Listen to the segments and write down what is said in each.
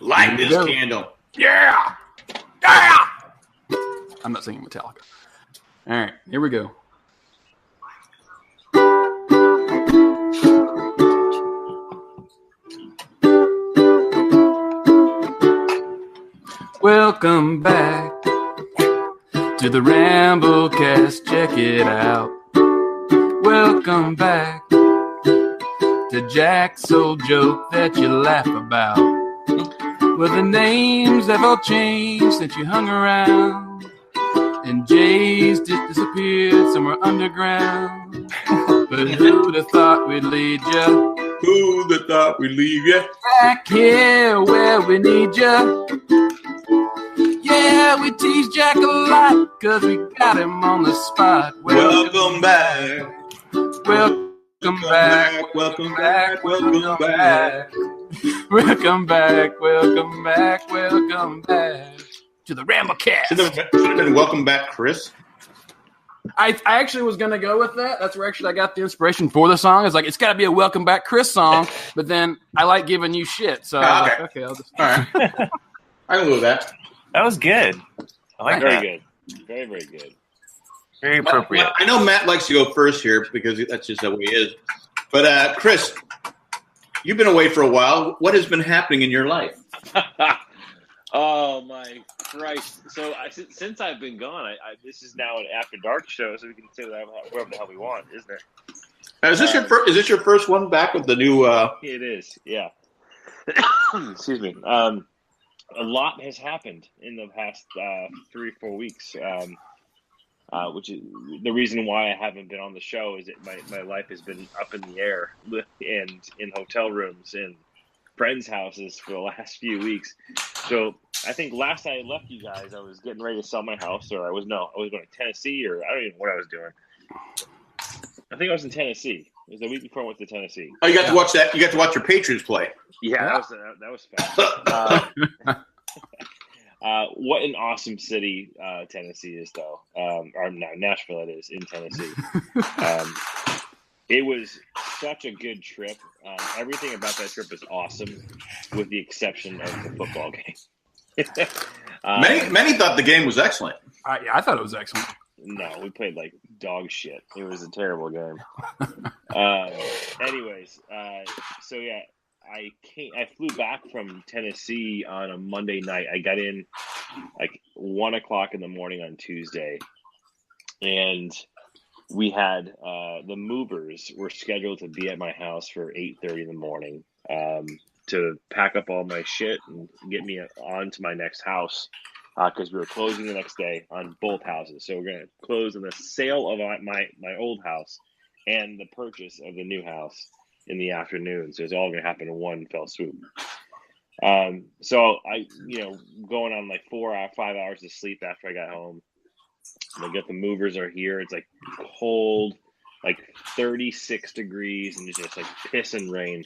Light this candle. Yeah! Yeah! I'm not singing Metallica. All right, here we go. Welcome back to the Ramblecast. Check it out. Welcome back to Jack's old joke that you laugh about. Well, the names have all changed since you hung around, and Jay's disappeared somewhere underground. But who'd have thought we'd lead you? Who'd have thought we'd leave you? Back here where we need you. Yeah, we tease Jack a lot, cause we got him on the spot. Welcome back. Welcome back. Welcome back. Welcome back. Welcome back. Welcome back. Welcome back to the Ramblecast. Should have been welcome back, Chris. I actually was going to go with that. That's where actually I got the inspiration for the song. It's like, it's got to be a Welcome Back Chris song, but then I like giving you shit. So I was like, okay, I'll just... All right. I can go with that. That was good. I like Very that. good. Very, very good. Very appropriate. I know Matt likes to go first here because that's just the way he is. But Chris, you've been away for a while. What has been happening in your life? Oh my Christ! So since I've been gone, this is now an after dark show, so we can say that whatever the hell we want, isn't it? Is this your first one back with the new? It is, yeah. Excuse me. A lot has happened in the past 3 or 4 weeks, which is the reason why I haven't been on the show. Is that my life has been up in the air and in hotel rooms and friends' houses for the last few weeks. So I think last I left you guys, I was getting ready to sell my house, or I was going to Tennessee, or I don't even know what I was doing. I think I was in Tennessee. It was the week before I went to Tennessee. Oh, you got to watch that. You got to watch your Patriots play. Yeah, that was fun. What an awesome city Tennessee is, though. Or no, Nashville it is in Tennessee. It was such a good trip. Everything about that trip is awesome, with the exception of the football game. Many thought the game was excellent. Yeah, I thought it was excellent. No, we played like dog shit. It was a terrible game. Anyways, so yeah, I flew back from Tennessee on a Monday night. I got in like 1:00 in the morning on Tuesday, and we had the movers were scheduled to be at my house for 8:30 in the morning to pack up all my shit and get me on to my next house because we were closing the next day on both houses. So we're going to close on the sale of my old house and the purchase of the new house in the afternoon. So it's all going to happen in one fell swoop. So I, going on like 5 hours of sleep after I got home. They got the movers are here. It's like cold, like 36 degrees and just like piss and rain.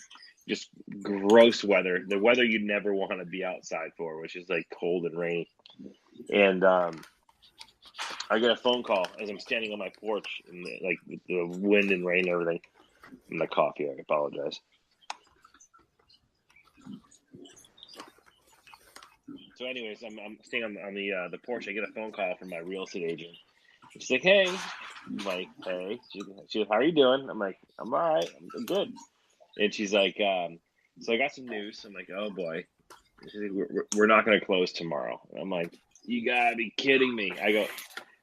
Just gross weather. The weather you'd never want to be outside for, which is like cold and rainy. And I get a phone call as I'm standing on my porch and like the wind and rain and everything. And the coffee, I apologize. So anyways, I'm staying on the porch. I get a phone call from my real estate agent. She's like, hey. I'm like, hey. She's like, how are you doing? I'm like, I'm all right. I'm good. And she's like, so I got some news. I'm like, oh, boy. She's like, we're not going to close tomorrow. And I'm like, you got to be kidding me.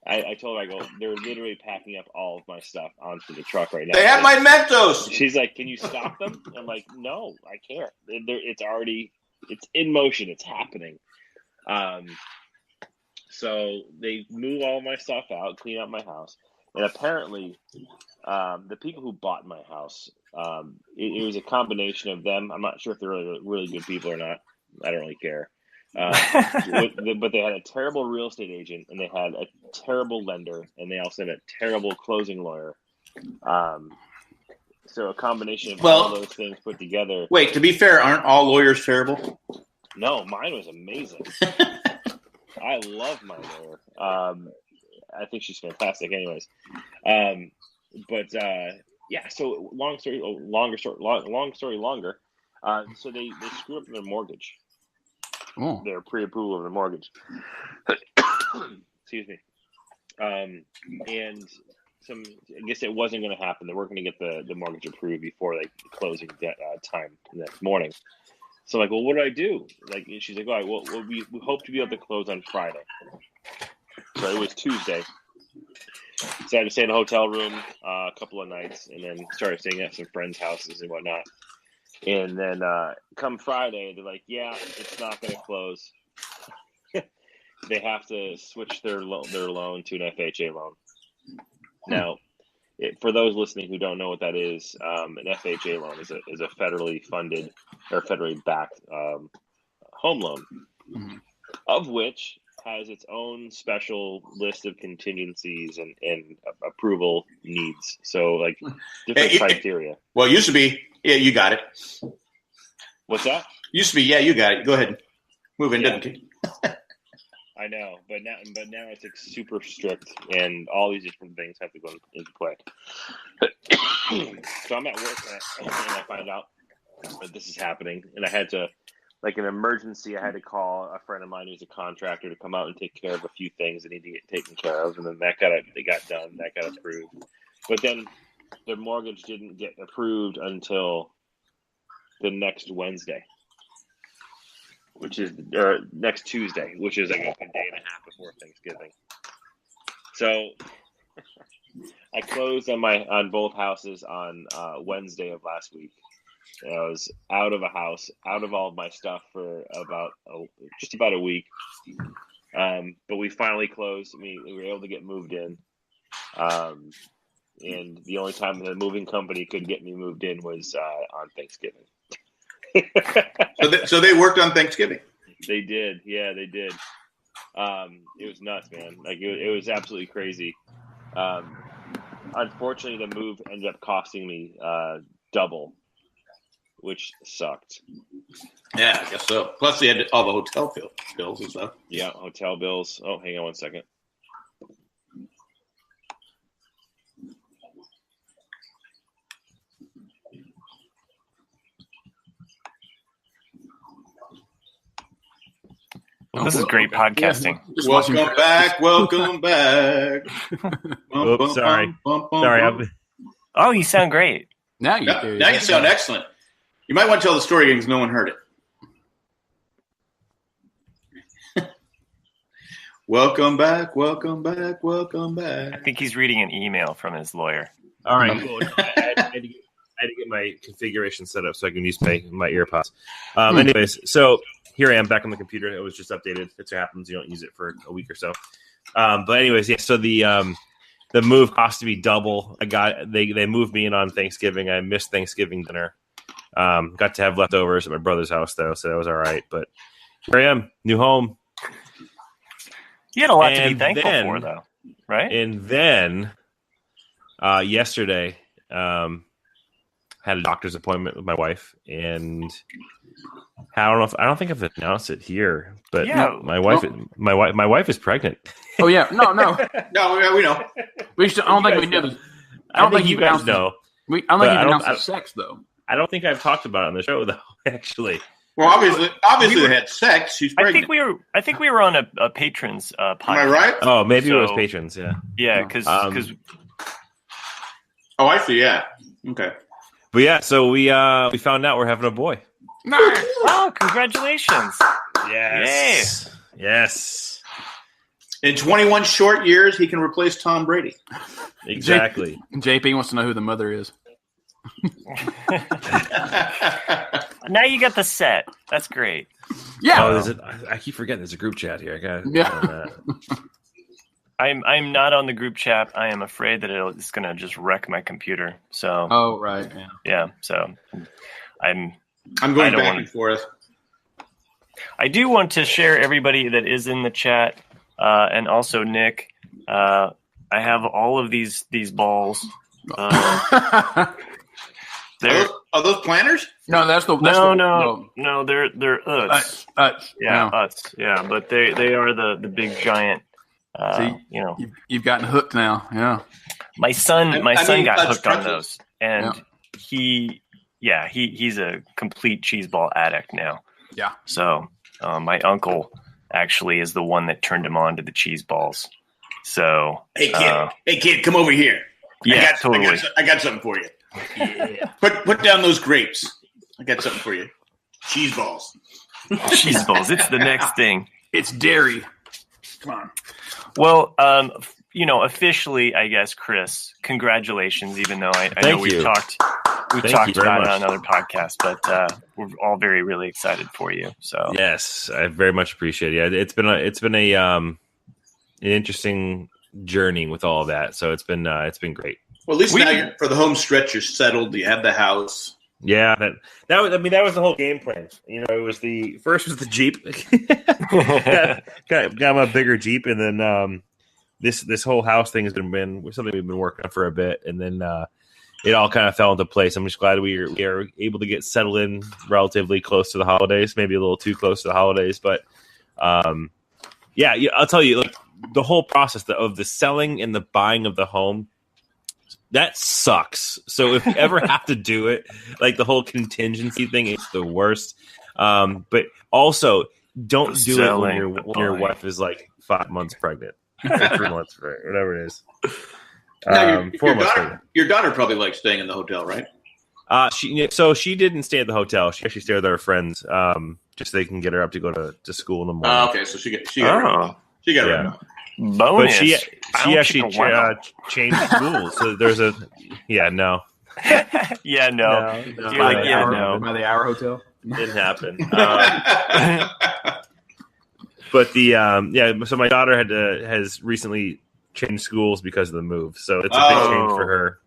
I told her, they're literally packing up all of my stuff onto the truck right now. They have my Mentos. She's like, can you stop them? I'm like, no, I can't. It's in motion. It's happening. So they move all my stuff out, clean up my house. And apparently, the people who bought my house, it was a combination of them. I'm not sure if they're really, really good people or not. I don't really care. But they had a terrible real estate agent, and they had a terrible lender, and they also had a terrible closing lawyer. So a combination of all those things put together. Wait, to be fair, aren't all lawyers terrible? No, mine was amazing. I love my lawyer. I think she's fantastic. Anyways, yeah. So long story longer. So they screw up their mortgage. their pre-approval of the mortgage. Excuse me. And I guess it wasn't going to happen. They weren't going to get the mortgage approved before the closing time the next morning. So I'm like, well, what do I do? Like, and she's like, all right, well, we hope to be able to close on Friday. So it was Tuesday. So I had to stay in a hotel room a couple of nights, and then started staying at some friends' houses and whatnot. And then come Friday, they're like, yeah, it's not going to close. They have to switch their loan to an FHA loan. Now, for those listening who don't know what that is, an FHA loan is a federally funded or federally backed home loan, of which has its own special list of contingencies and approval needs. So, like, different criteria. Well, it used to be, yeah, you got it. What's that? Used to be, yeah, you got it. Go ahead. Move in, doesn't it? I know, but now it's like super strict, and all these different things have to go into play. So I'm at work, and I find out that this is happening, and I had to, like an emergency, I had to call a friend of mine who's a contractor to come out and take care of a few things that need to get taken care of, and then they got done, that got approved. But then the mortgage didn't get approved until the next Wednesday. Next Tuesday, which is like a day and a half before Thanksgiving. So I closed on both houses on Wednesday of last week. And I was out of a house, out of all of my stuff for just about a week. But we finally closed. We were able to get moved in. And the only time the moving company could get me moved in was on Thanksgiving. So they worked on Thanksgiving. They did, yeah, they did. It was nuts, man. Like it was absolutely crazy. Unfortunately, the move ended up costing me double, which sucked. Yeah, I guess so. Plus, they had all the hotel bills and stuff. Yeah, hotel bills. Oh, hang on one second. Well, this is great podcasting. Welcome back. Welcome back. Oops, sorry. Sorry. Oh, you sound great. Now you sound excellent. You might want to tell the story again because no one heard it. Welcome back. Welcome back. Welcome back. I think he's reading an email from his lawyer. All right, cool. I had to get my configuration set up so I can use my earpods. Anyways, so here I am back on the computer. It was just updated. It happens. You don't use it for a week or so. But anyways, yeah. So the move cost me double. They moved me in on Thanksgiving. I missed Thanksgiving dinner. Got to have leftovers at my brother's house though, so that was all right. But here I am, new home. You had a lot to be thankful for, though, right? And then yesterday, had a doctor's appointment with my wife, and I don't think I've announced it here, but yeah. my wife is pregnant. Oh yeah, no, No, we know. I don't think we knew. I don't think you guys know. I don't think you announced the sex though. I don't think I've talked about it on the show though. Actually, well, obviously they had sex. She's pregnant. I think we were on a patrons podcast. Am I right? Oh, maybe it was patrons. Yeah. Yeah, because. Oh, I see. Yeah. Okay. But yeah, so we found out we're having a boy. Nice. Oh, congratulations! Yes. Yay. Yes. In 21 short years, he can replace Tom Brady. Exactly. JP wants to know who the mother is. Now you got the set. That's great. Yeah. Oh, I keep forgetting there's a group chat here. I got yeah. I'm not on the group chat. I am afraid that it's going to just wreck my computer. So. Oh right. Yeah. Yeah. So, I'm going back and forth. I do want to share everybody that is in the chat, and also Nick. I have all of these balls. Are those planners? No, no. They're Utz. Yeah, Utz. Yeah, but they are the big giant. You've gotten hooked now. Yeah. My son got hooked on those, and yeah. he's a complete cheese ball addict now. Yeah. So my uncle actually is the one that turned him on to the cheese balls. So hey kid, come over here. Yeah, totally. I got something for you. Yeah. Put down those grapes. I got something for you. Cheese balls. Cheese balls. It's the next thing. It's dairy. Come on. Well, officially, I guess, Chris, congratulations. Even though I know we've talked about it on another podcast, but we're all really excited for you. So yes, I very much appreciate it. Yeah, it's been an interesting journey with all of that. So it's been great. Well, at least now for the home stretch, you're settled. You have the house. Yeah, that was the whole game plan. It was the Jeep. got him a bigger Jeep, and then this whole house thing has been something we've been working on for a bit, and then it all kind of fell into place. I'm just glad we are able to get settled in relatively close to the holidays, maybe a little too close to the holidays, but yeah, I'll tell you, like, the whole process of the selling and the buying of the home, that sucks. So if you ever have to do it, like the whole contingency thing, it's the worst. But also, don't do it when your wife is like 5 months pregnant, or 3 months pregnant, whatever it is. Your daughter probably likes staying in the hotel, right? She didn't stay at the hotel. She actually stayed with her friends, just so they can get her up to go to school in the morning. Okay, so she got her. Bonus. But she actually changed schools. So there's no. You're like, no. By the Hour Hotel. Didn't happen. But so my daughter has recently changed schools because of the move. So it's a big change for her.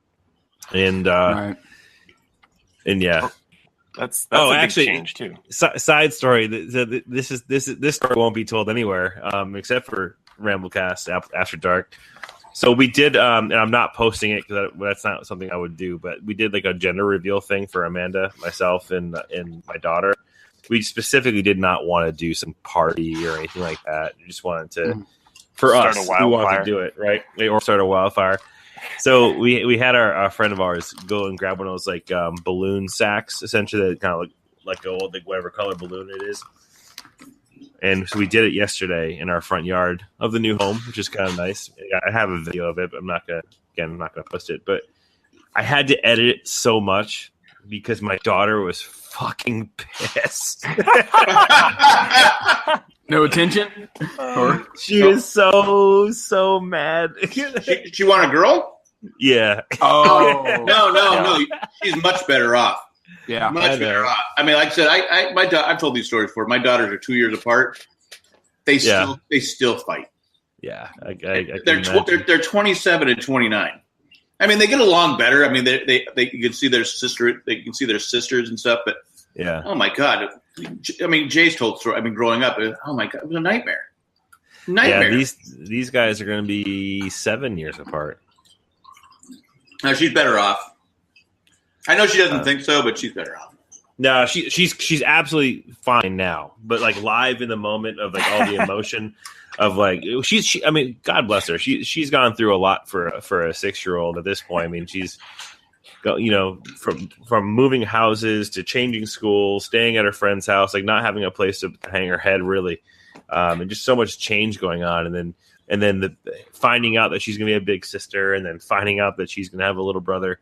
And right. And yeah. That's a big change too. Side story. This story won't be told anywhere, except for Ramblecast After Dark. So we did, and I'm not posting it because that's not something I would do. But we did like a gender reveal thing for Amanda, myself, and my daughter. We specifically did not want to do some party or anything like that. We just wanted to, for start us, we wanted to do it right, or start a wildfire. So we had our friend of ours go and grab one of those like balloon sacks, essentially, that kind of like old, like whatever color balloon it is. And so we did it yesterday in our front yard of the new home, which is kind of nice. I have a video of it, but I'm not gonna post it. But I had to edit it so much because my daughter was fucking pissed. No attention? She is so mad. She want a girl? Yeah. Oh no. She's much better off. Yeah, much better off. I mean, like I said, I've told these stories before. My daughters are 2 years apart. They still fight. Yeah, they're 27 and 29. I mean, they get along better. I mean, they you can see their sister. They can see their sisters and stuff. But yeah, oh my god. I mean, Jay's told story. I mean, growing up, oh my god, it was a nightmare. Yeah, these guys are going to be 7 years apart. No, she's better off. I know she doesn't think so, but she's better off. No, she's absolutely fine now. But like live in the moment of like all the emotion of like I mean, God bless her. She's gone through a lot for a 6-year-old at this point. I mean, she's from moving houses to changing schools, staying at her friend's house, like not having a place to hang her head really, and just so much change going on. And then the finding out that she's going to be a big sister, and then finding out that she's going to have a little brother.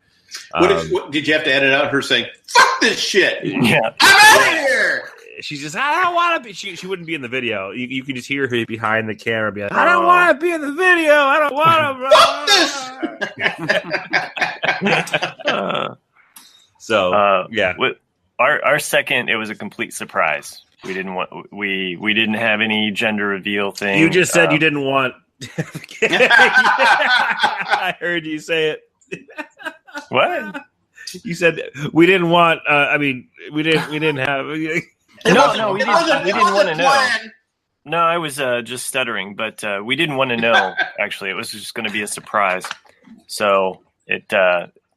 What did you have to edit out her saying, "Fuck this shit"? Yeah, I'm out of here. She's just, I don't want to be. She wouldn't be in the video. You can just hear her behind the camera be like, I don't want to be in the video. I don't want to. Fuck this. So yeah, our second, it was a complete surprise. We didn't have any gender reveal thing. You just said you didn't want. I heard you say it. What? You said we didn't want. I mean, we didn't have. No, we didn't want to know. No, I was just stuttering, but we didn't want to know. Actually, it was just going to be a surprise. So it,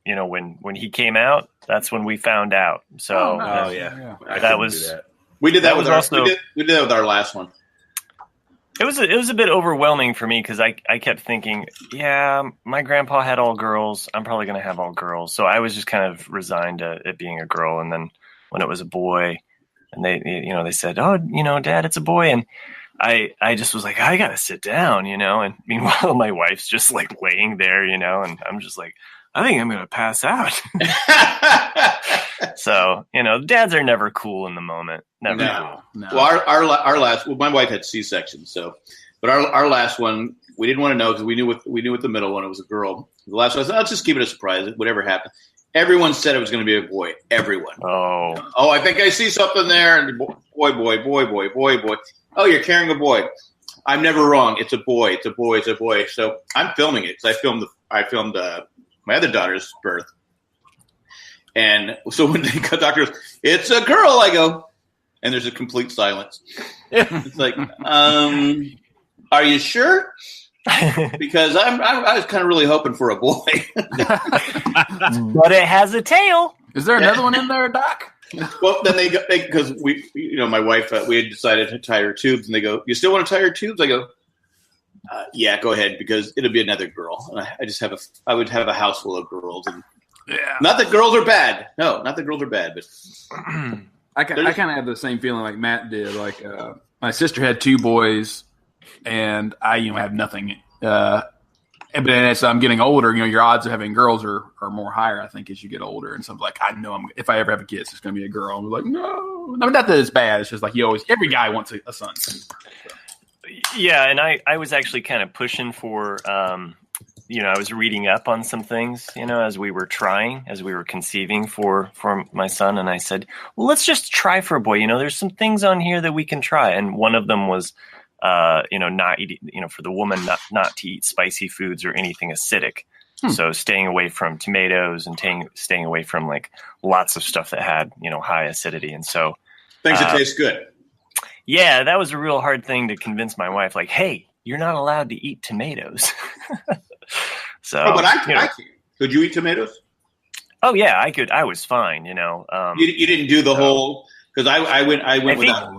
when he came out, that's when we found out. So yeah. that was. We did that with our. We did that with our last one. It was a bit overwhelming for me because I kept thinking, yeah, my grandpa had all girls. I'm probably going to have all girls. So I was just kind of resigned to it being a girl. And then when it was a boy, And they said, "Oh, Dad, it's a boy." And I just was like, I gotta sit down, and meanwhile my wife's just like laying there, and I'm just like, I think I'm gonna pass out. So, dads are never cool in the moment. Never cool. No. Well, our last, my wife had C-section, so, but our last one, we didn't want to know because we knew with the middle one, it was a girl. The last one, I said, let's just keep it a surprise. Whatever happened. Everyone said it was going to be a boy. Everyone. Oh, I think I see something there. And boy. Oh, you're carrying a boy. I'm never wrong. It's a boy. It's a boy. It's a boy. So I'm filming it because I filmed my other daughter's birth. And so when the doctor goes, it's a girl, I go, and there's a complete silence. It's like, are you sure? Because I was kind of really hoping for a boy. But it has a tail. Is there another one in there, Doc? Well, then because my wife, we had decided to tie her tubes, and they go, you still want to tie her tubes? I go, yeah, go ahead, because it'll be another girl. And I would have a house full of girls. And not that girls are bad. No, not that girls are bad, but I kind of have the same feeling like Matt did. Like my sister had 2 boys, and I have nothing. But as I'm getting older, your odds of having girls are more higher, I think, as you get older. And so I'm like, I know if I ever have a kid, it's going to be a girl. And we're like, no, not that it's bad. It's just like every guy wants a son. So. Yeah, and I was actually kind of pushing for, I was reading up on some things, as we were conceiving for my son. And I said, well, let's just try for a boy. There's some things on here that we can try. And one of them was, not eating, for the woman not to eat spicy foods or anything acidic. So staying away from tomatoes and staying away from like lots of stuff that had, high acidity. And so things that taste good. Yeah, that was a real hard thing to convince my wife. Like, hey, you're not allowed to eat tomatoes. So, but I can. Could you eat tomatoes? Oh yeah, I could. I was fine. You didn't do the whole because I went without.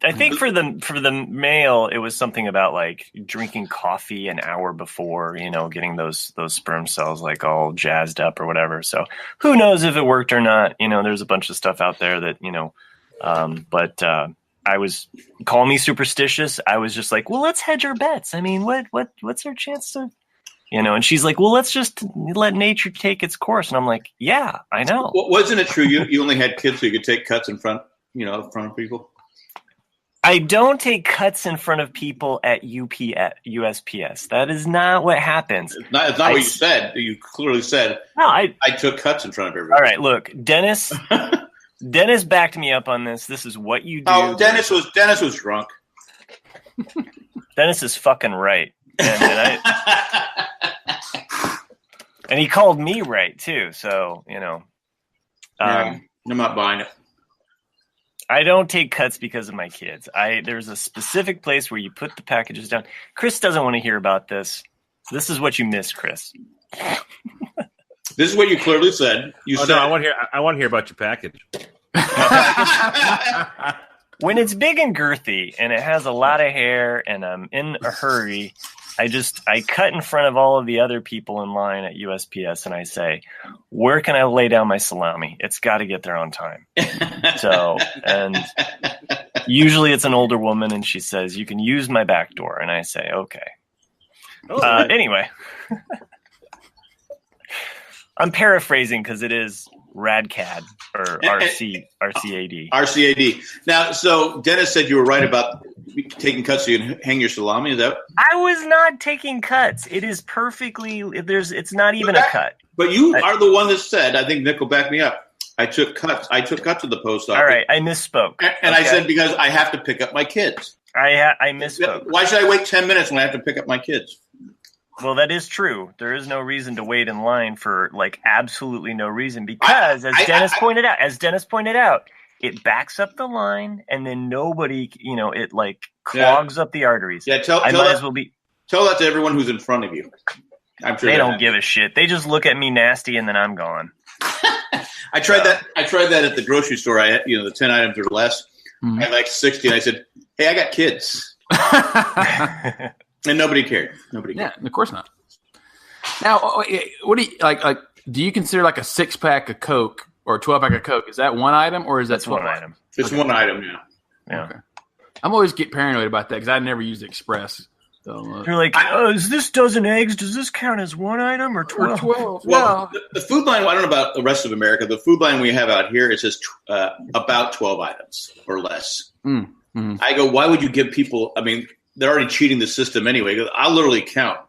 I think for the male, it was something about like drinking coffee an hour before, getting those sperm cells like all jazzed up or whatever. So who knows if it worked or not? There's a bunch of stuff out there that but. I was, call me superstitious. I was just like, well, let's hedge our bets. I mean, what's our chance to, and she's like, well, let's just let nature take its course. And I'm like, yeah, I know. Well, wasn't it true? You only had kids so you could take cuts in front of people. I don't take cuts in front of people at USPS. That is not what happens. It's not what you said. You clearly said, no, I took cuts in front of everybody. All right, look, Dennis backed me up on this. This is what you do. Oh, Dennis was drunk. Dennis is fucking right, and he called me right too. So I'm not buying it. I don't take cuts because of my kids. There's a specific place where you put the packages down. Chris doesn't want to hear about this. This is what you miss, Chris. This is what you clearly said. No, I want to hear about your package. When it's big and girthy and it has a lot of hair and I'm in a hurry, I cut in front of all of the other people in line at USPS and I say, where can I lay down my salami? It's got to get there on time. So, and usually it's an older woman and she says, you can use my back door. And I say, okay. Anyway. I'm paraphrasing because it is RADCAD or RCAD. RCAD. Now, so Dennis said you were right about taking cuts so you can hang your salami. Is that? I was not taking cuts. It is perfectly. It's not even a cut. But you are the one that said. I think Nick will back me up. I took cuts. I took cuts at the post office. All right, I misspoke. And I said because I have to pick up my kids. I misspoke. Why should I wait 10 minutes when I have to pick up my kids? Well, that is true. There is no reason to wait in line for like absolutely no reason because, as Dennis pointed out, it backs up the line and then nobody, it like clogs up the arteries. Yeah, tell that to everyone who's in front of you. I'm sure they don't give a shit. They just look at me nasty and then I'm gone. I tried that at the grocery store. I had, the 10 items or less. Mm-hmm. I had like 60. And I said, "Hey, I got kids." And nobody cared. Yeah, of course not. Now, what do you like? Do you consider like a 6-pack of Coke or a 12-pack of Coke? Is that one item or is that 12 one item? It's one item, Yeah. Okay. I'm always get paranoid about that because I never use Express. So, You're like, is this dozen eggs? Does this count as one item or 12? 12. Well, the food line, I don't know about the rest of America. The food line we have out here, it says about 12 items or less. I go, why would you give people, I mean, they're already cheating the system anyway. I'll literally count.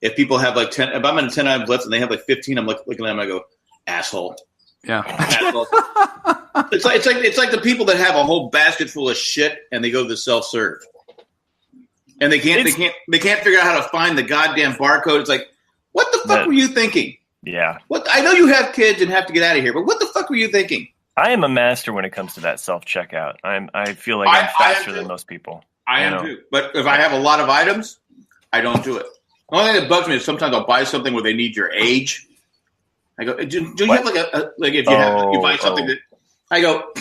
If people have like 10, if I'm in 10 items left and they have like 15, I'm like looking at them, I go, asshole. Yeah. Asshole. It's like the people that have a whole basket full of shit and they go to the self-serve. And they can't figure out how to find the goddamn barcode. It's like, what the fuck were you thinking? Yeah. What I know you have kids and have to get out of here, but what the fuck were you thinking? I am a master when it comes to that self-checkout. I feel like I'm faster than most people. I am too. But if I have a lot of items, I don't do it. The only thing that bugs me is sometimes I'll buy something where they need your age. I go, do you have like if you buy something that I go,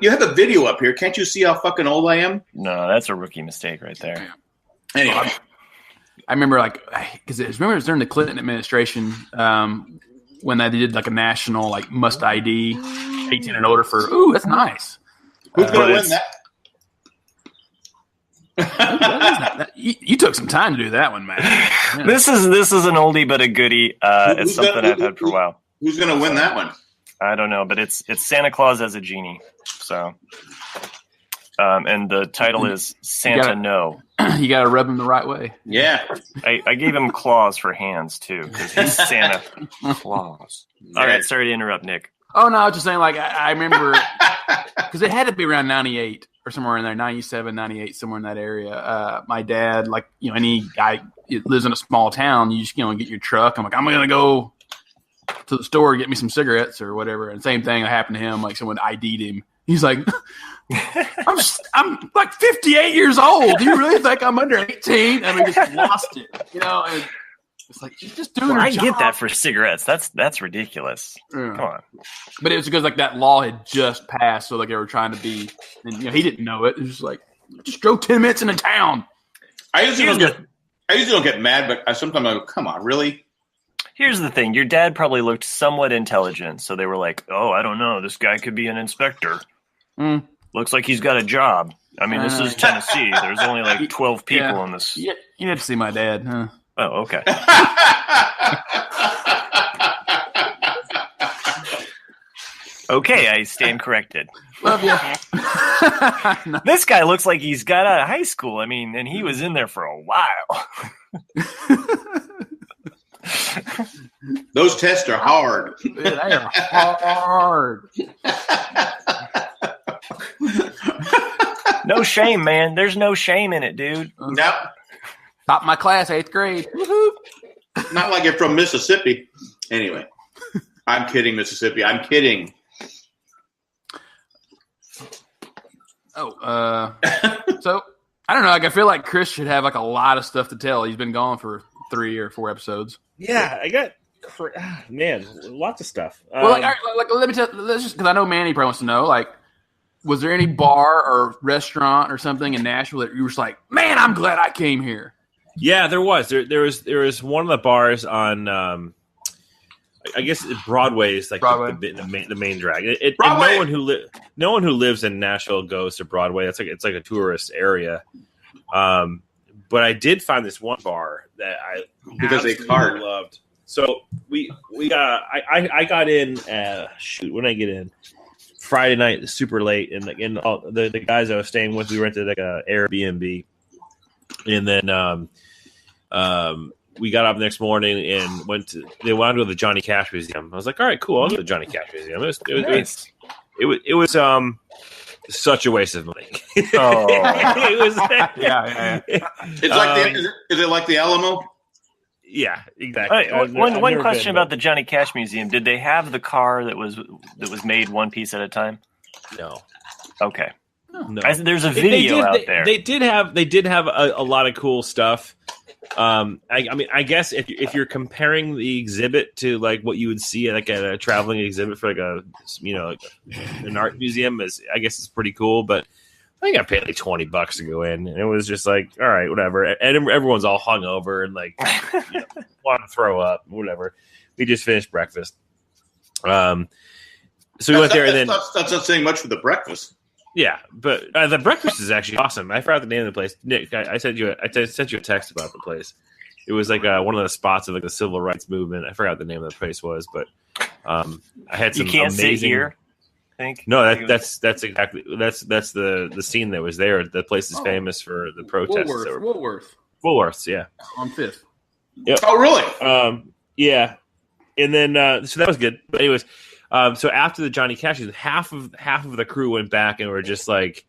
you have a video up here. Can't you see how fucking old I am? No, that's a rookie mistake right there. Anyway, I remember because it was during the Clinton administration when they did like a national like must ID 18 and older for. Ooh, that's nice. Who's going to win that? You took some time to do that one, man. Yeah. This is an oldie but a goodie. It's something I've had for a while. Who's going to win that one? I don't know, but it's Santa Claus as a genie. So, and the title is Santa No. You got to rub him the right way. Yeah. I gave him claws for hands too because he's Santa Claus. All right, sorry to interrupt, Nick. Oh no, I was just saying like I remember because it had to be around 98 or somewhere in there, 97, 98, somewhere in that area. My dad, like any guy lives in a small town, you just get your truck. I'm like, I'm gonna go to the store, get me some cigarettes or whatever. And same thing happened to him. Like someone ID'd him. He's like, I'm like 58 years old. Do you really think I'm under 18? And we just lost it, and it's like, she's just doing her I job. get that for cigarettes. That's ridiculous. Yeah. Come on. But it was because like that law had just passed. So like they were trying to be, and he didn't know it. It was just like, just drove 10 minutes into town. I usually don't get mad, but sometimes I go, come on, really? Here's the thing. Your dad probably looked somewhat intelligent, so they were like, oh, I don't know. This guy could be an inspector. Looks like he's got a job. I mean, this is Tennessee. There's only like 12 people in this. You need to see my dad, huh? Oh, okay. Okay, I stand corrected. Love you. This guy looks like he's got out of high school. I mean, and he was in there for a while. Those tests are hard. They are hard. No shame, man. There's no shame in it, dude. No. Top of my class, 8th grade. Woo-hoo. Not like you're from Mississippi. Anyway, I'm kidding, Mississippi. I'm kidding. Oh, so I don't know. Like I feel like Chris should have like a lot of stuff to tell. He's been gone for 3 or 4 episodes. Yeah, I got lots of stuff. Well, let me tell. Let's just because I know Manny probably wants to know. Like, was there any bar or restaurant or something in Nashville that you were just like, man, I'm glad I came here? Yeah, there was. There was one of the bars on. I guess Broadway is like the main drag. And no one who lives in Nashville goes to Broadway. It's like a tourist area. But I did find this one bar that I loved. So I got in. When did I get in? Friday night, super late, and all the guys I was staying with, we rented like a Airbnb, and then we got up the next morning and they wanted to go to the Johnny Cash Museum. I was like, all right, cool, I'll go to the Johnny Cash Museum. It was such a waste of money. Oh, it was. Yeah. It's like is it like the Alamo? Yeah, exactly. One question about the Johnny Cash Museum: did they have the car that was made one piece at a time? No. Okay. No. There's a video out there. They did have a lot of cool stuff. I mean, I guess if you're comparing the exhibit to like what you would see at a traveling exhibit for like an art museum, I guess it's pretty cool. But I think I paid like $20 to go in, and it was just like, all right, whatever. And everyone's all hungover and like want to throw up, whatever. We just finished breakfast. So we went there, and then that's not saying much for the breakfast. Yeah, but the breakfast is actually awesome. I forgot the name of the place. Nick, I sent you a text about the place. It was like one of the spots of like the civil rights movement. I forgot what the name of the place was, but I had some. You can't amazing... sit here. I think that's exactly that's the scene that was there. The place is famous for the protests. Woolworths, yeah, on 5th. Yep. Oh, really? Yeah, and then so that was good. But anyways. So after the Johnny Cash, half of the crew went back and were just like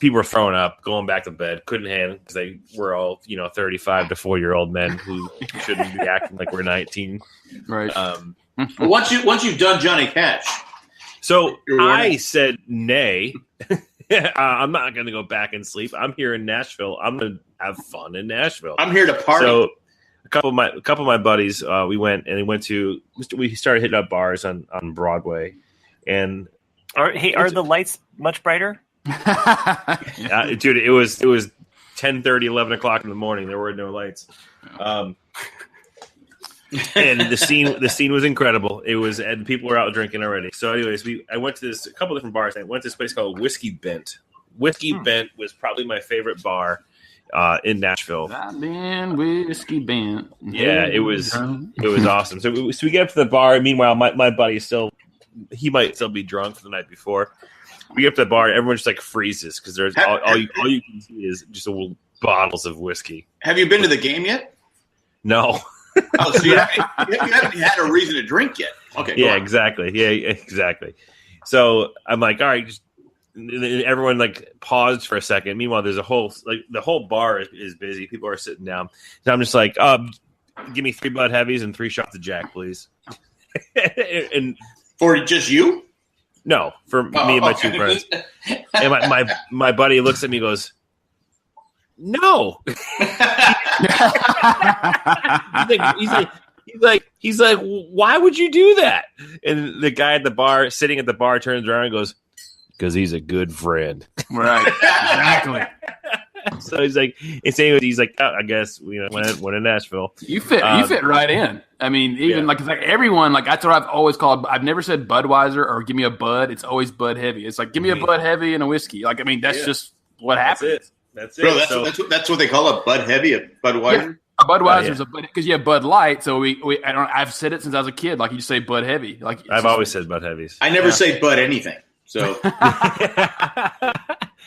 people were throwing up, going back to bed, couldn't handle because they were all 35 to 4-year-old men who shouldn't be acting like we're 19. Right. But once you've done Johnny Cash, so I said nay. I'm not going to go back and sleep. I'm here in Nashville. I'm going to have fun in Nashville. I'm here to party. So, a couple of my buddies, we started hitting up bars on Broadway, and are the lights much brighter? Dude, it was 10:30, 11 o'clock in the morning. There were no lights, and the scene was incredible. It was, and people were out drinking already. So, anyways, I went to a couple different bars. I went to this place called Whiskey Bent. Whiskey Bent was probably my favorite bar. In Nashville. Whiskey Bent. Yeah, it was awesome. So we get up to the bar. Meanwhile, my buddy he might still be drunk from the night before. We get up to the bar. Everyone just like freezes because there's all you can see is just bottles of whiskey. Have you been to the game yet? No. Oh, so you haven't had a reason to drink yet. Okay. Yeah, exactly. Yeah, exactly. So I'm like, all right, just. Everyone like paused for a second. Meanwhile, there's the whole bar is busy. People are sitting down. So I'm just like, give me 3 Bud Heavies and 3 shots of Jack, please. And for just you? No, for me and my 2 friends. And my buddy looks at me and goes, no. he's like, why would you do that? And the guy at the bar, sitting at the bar, turns around and goes, because he's a good friend. Right. Exactly. So he's like, I guess went to Nashville. You fit right in. I mean, even it's like everyone, like that's what I've always called. I've never said Budweiser or give me a Bud. It's always Bud Heavy. It's like give me a Bud Heavy and a whiskey. Like I mean, that's just what happens. That's it. Bro, that's what they call a Bud Heavy, a Budweiser. Yeah. A Budweiser's a Bud because you have Bud Light. So I've said it since I was a kid. Like you just say Bud Heavy. Like I've always said Bud Heavies. I never say Bud anything. So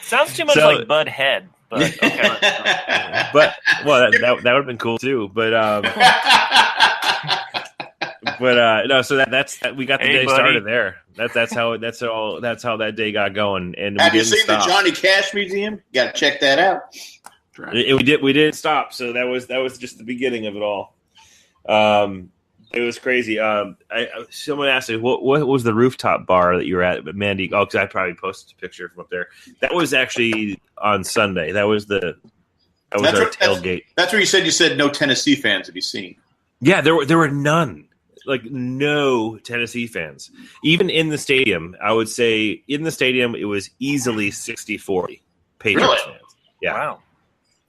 sounds too much like Bud Head. But okay. But that would have been cool too. But no. So that's we got the day started there. That's how that day got going. And have you seen the Johnny Cash Museum? You got to check that out. We didn't stop. So that was just the beginning of it all. It was crazy. Someone asked me, what was the rooftop bar that you were at? But Mandy, because I probably posted a picture from up there. That was actually on Sunday. That was our tailgate. That's where you said no Tennessee fans have you seen? Yeah, there were none. Like no Tennessee fans. Even in the stadium, I would say in the stadium it was easily 60-40 Patriots fans. Yeah. Wow.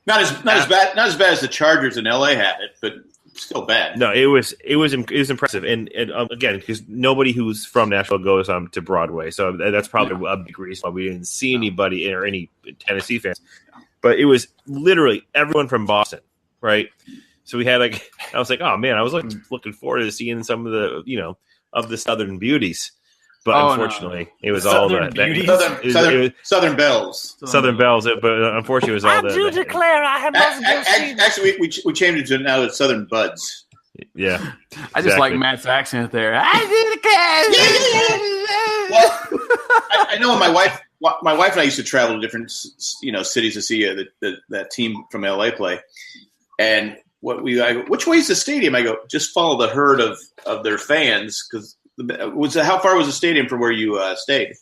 Not as bad as the Chargers in LA had it, but still bad. No, it was impressive, and again, because nobody who's from Nashville goes to Broadway, so that's probably a big reason why we didn't see anybody or any Tennessee fans. But it was literally everyone from Boston, right? So we had I was like, oh man, I was looking forward to seeing some of the of the Southern beauties. But unfortunately, it was Southern all beauties. Southern Belles. Southern Belles, but unfortunately, it was all I do declare I have not actually, we changed it to now it's Southern Buds. Yeah, I just like Matt's accent there. I do declare. Well, I know my wife and I used to travel to different cities to see that team from LA play, and which way is the stadium? I go, just follow the herd of their fans because. How far was the stadium from where you stayed?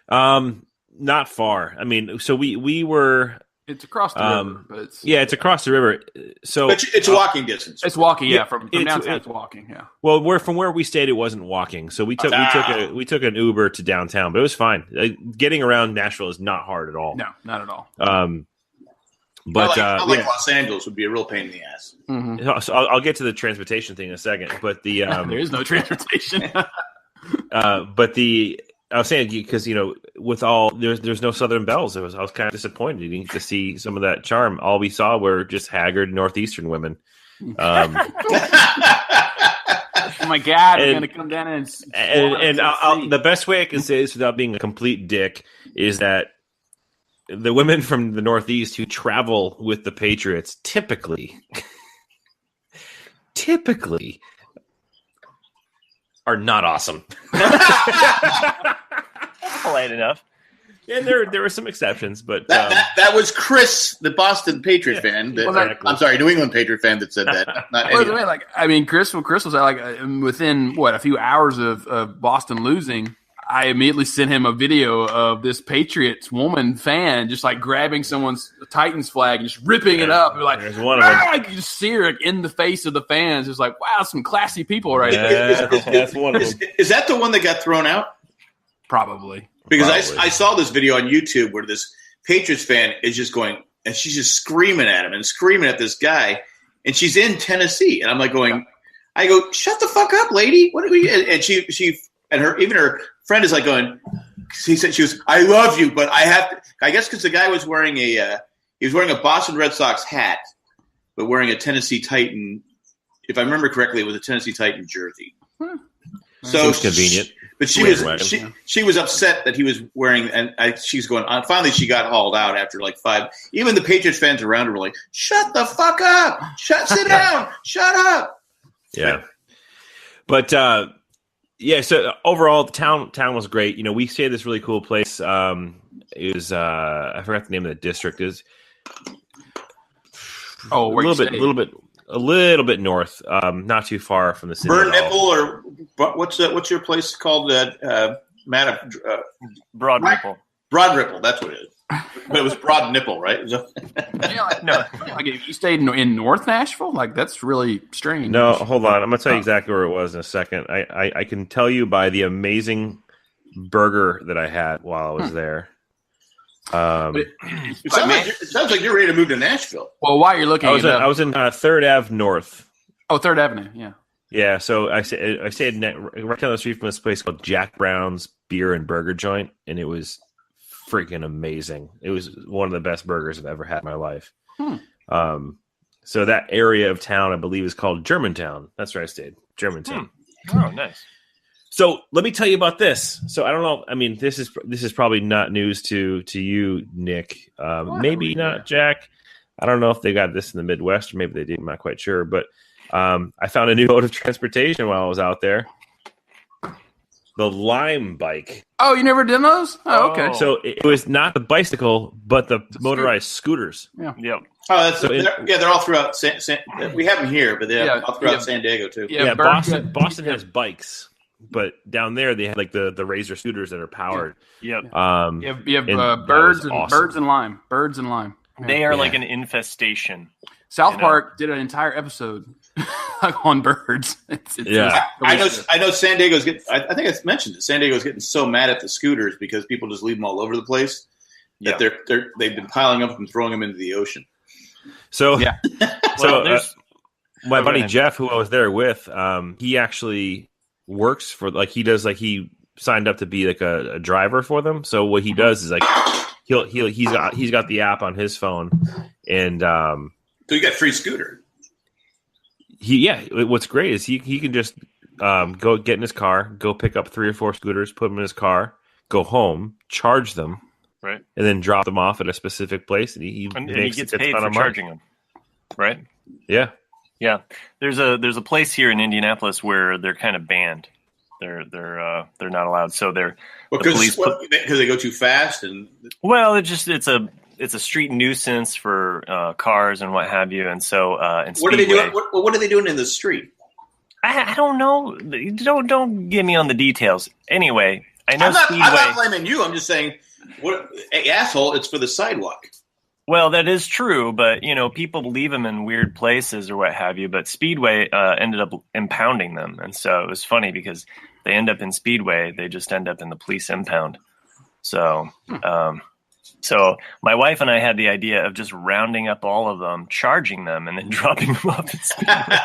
Not far. I mean, so we were. It's across the river, but it's across the river. So but it's walking distance. It's walking, from downtown. It's walking, yeah. Well, from where we stayed, it wasn't walking. So we took an Uber to downtown, but it was fine. Getting around Nashville is not hard at all. No, not at all. But Los Angeles would be a real pain in the ass. Mm-hmm. So I'll get to the transportation thing in a second. But the there is no transportation. But I was saying because with all there's no Southern belles. I was kind of disappointed to see some of that charm. All we saw were just haggard Northeastern women. Oh my God, we're gonna come down and the best way I can say this without being a complete dick is that the women from the Northeast who travel with the Patriots typically are not awesome. Polite enough. And there were some exceptions, but that was Chris, the Boston Patriot fan. I'm sorry, New England Patriot fan that said that. Not Chris was within a few hours of Boston losing. I immediately sent him a video of this Patriots woman fan just like grabbing someone's Titans flag and just ripping it up. Like, there's one of them. You just see her in the face of the fans. It's like, wow, some classy people right there. That's one of them. Is that the one that got thrown out? Probably. Because I saw this video on YouTube where this Patriots fan is just going, and she's just screaming at him and screaming at this guy, and she's in Tennessee. And I'm like I go, shut the fuck up, lady. What are we? And she and her friend is like going, she said she was, I love you, but I have to, I guess because the guy was wearing he was wearing a Boston Red Sox hat, but wearing a Tennessee Titan, if I remember correctly, it was a Tennessee Titan jersey. So seems convenient. But she was upset that he was wearing, and she's going, finally she got hauled out after like 5. Even the Patriots fans around her were like, shut the fuck up. Sit down. Shut up. Yeah. But, so overall, the town was great. We stayed at this really cool place. It was I forgot the name of the district. Is a little bit north, not too far from the city. Burn Nipple, or what's your place called? Matt, Broad Ripple. Broad Ripple, that's what it is. But it was Broad Nipple, right? No, like you stayed in North Nashville, like that's really strange. No, hold on. I'm gonna tell you exactly where it was in a second. I can tell you by the amazing burger that I had while I was there. It sounds like you're ready to move to Nashville. Well, while you're looking, I was in 3rd Ave North. Oh, 3rd Avenue, yeah. Yeah, so I stayed right down the street from this place called Jack Brown's Beer and Burger Joint, and it was freaking amazing. It was one of the best burgers I've ever had in my life. So that area of town, I believe, is called Germantown. That's where I stayed, Germantown. Oh, nice. So let me tell you about this. So I don't know. I mean, this is probably not news to you, Nick. Maybe not, Jack. I don't know if they got this in the Midwest, or maybe they did. I'm not quite sure. But I found a new mode of transportation while I was out there. The Lime bike. Oh, you never did those? Oh, okay. So it was not the bicycle, but the motorized scooters. Yeah. Yep. Oh, they're all throughout. We have them here, but they're all throughout San Diego too. Yeah, Boston has bikes. But down there, they have like the Razor scooters that are powered. Yep. You have birds and lime. Birds and lime. They are like an infestation. South Park did an entire episode on birds. I know. San Diego's getting. I think I mentioned it. San Diego's getting so mad at the scooters because people just leave them all over the place that they've been piling up and throwing them into the ocean. So my buddy Jeff, who I was there with, he actually works for he signed up to be like a driver for them. So what he does is like he's got the app on his phone, and so you got free scooter. What's great is he can just go get in his car, go pick up 3 or 4 scooters, put them in his car, go home, charge them, right, and then drop them off at a specific place, and he gets paid for charging them, right? Yeah. Yeah, there's a place here in Indianapolis where they're kind of banned. They're not allowed. So because they go too fast it's a street nuisance for cars and what have you. And so what are they doing? What are they doing in the street? I don't know. Don't get me on the details. Anyway, I know Speedway. I'm not blaming you. I'm just saying, asshole! It's for the sidewalk. Well, that is true, but people leave them in weird places or what have you. But Speedway ended up impounding them, and so it was funny because they end up in Speedway, they just end up in the police impound. So, so my wife and I had the idea of just rounding up all of them, charging them, and then dropping them off at Speedway.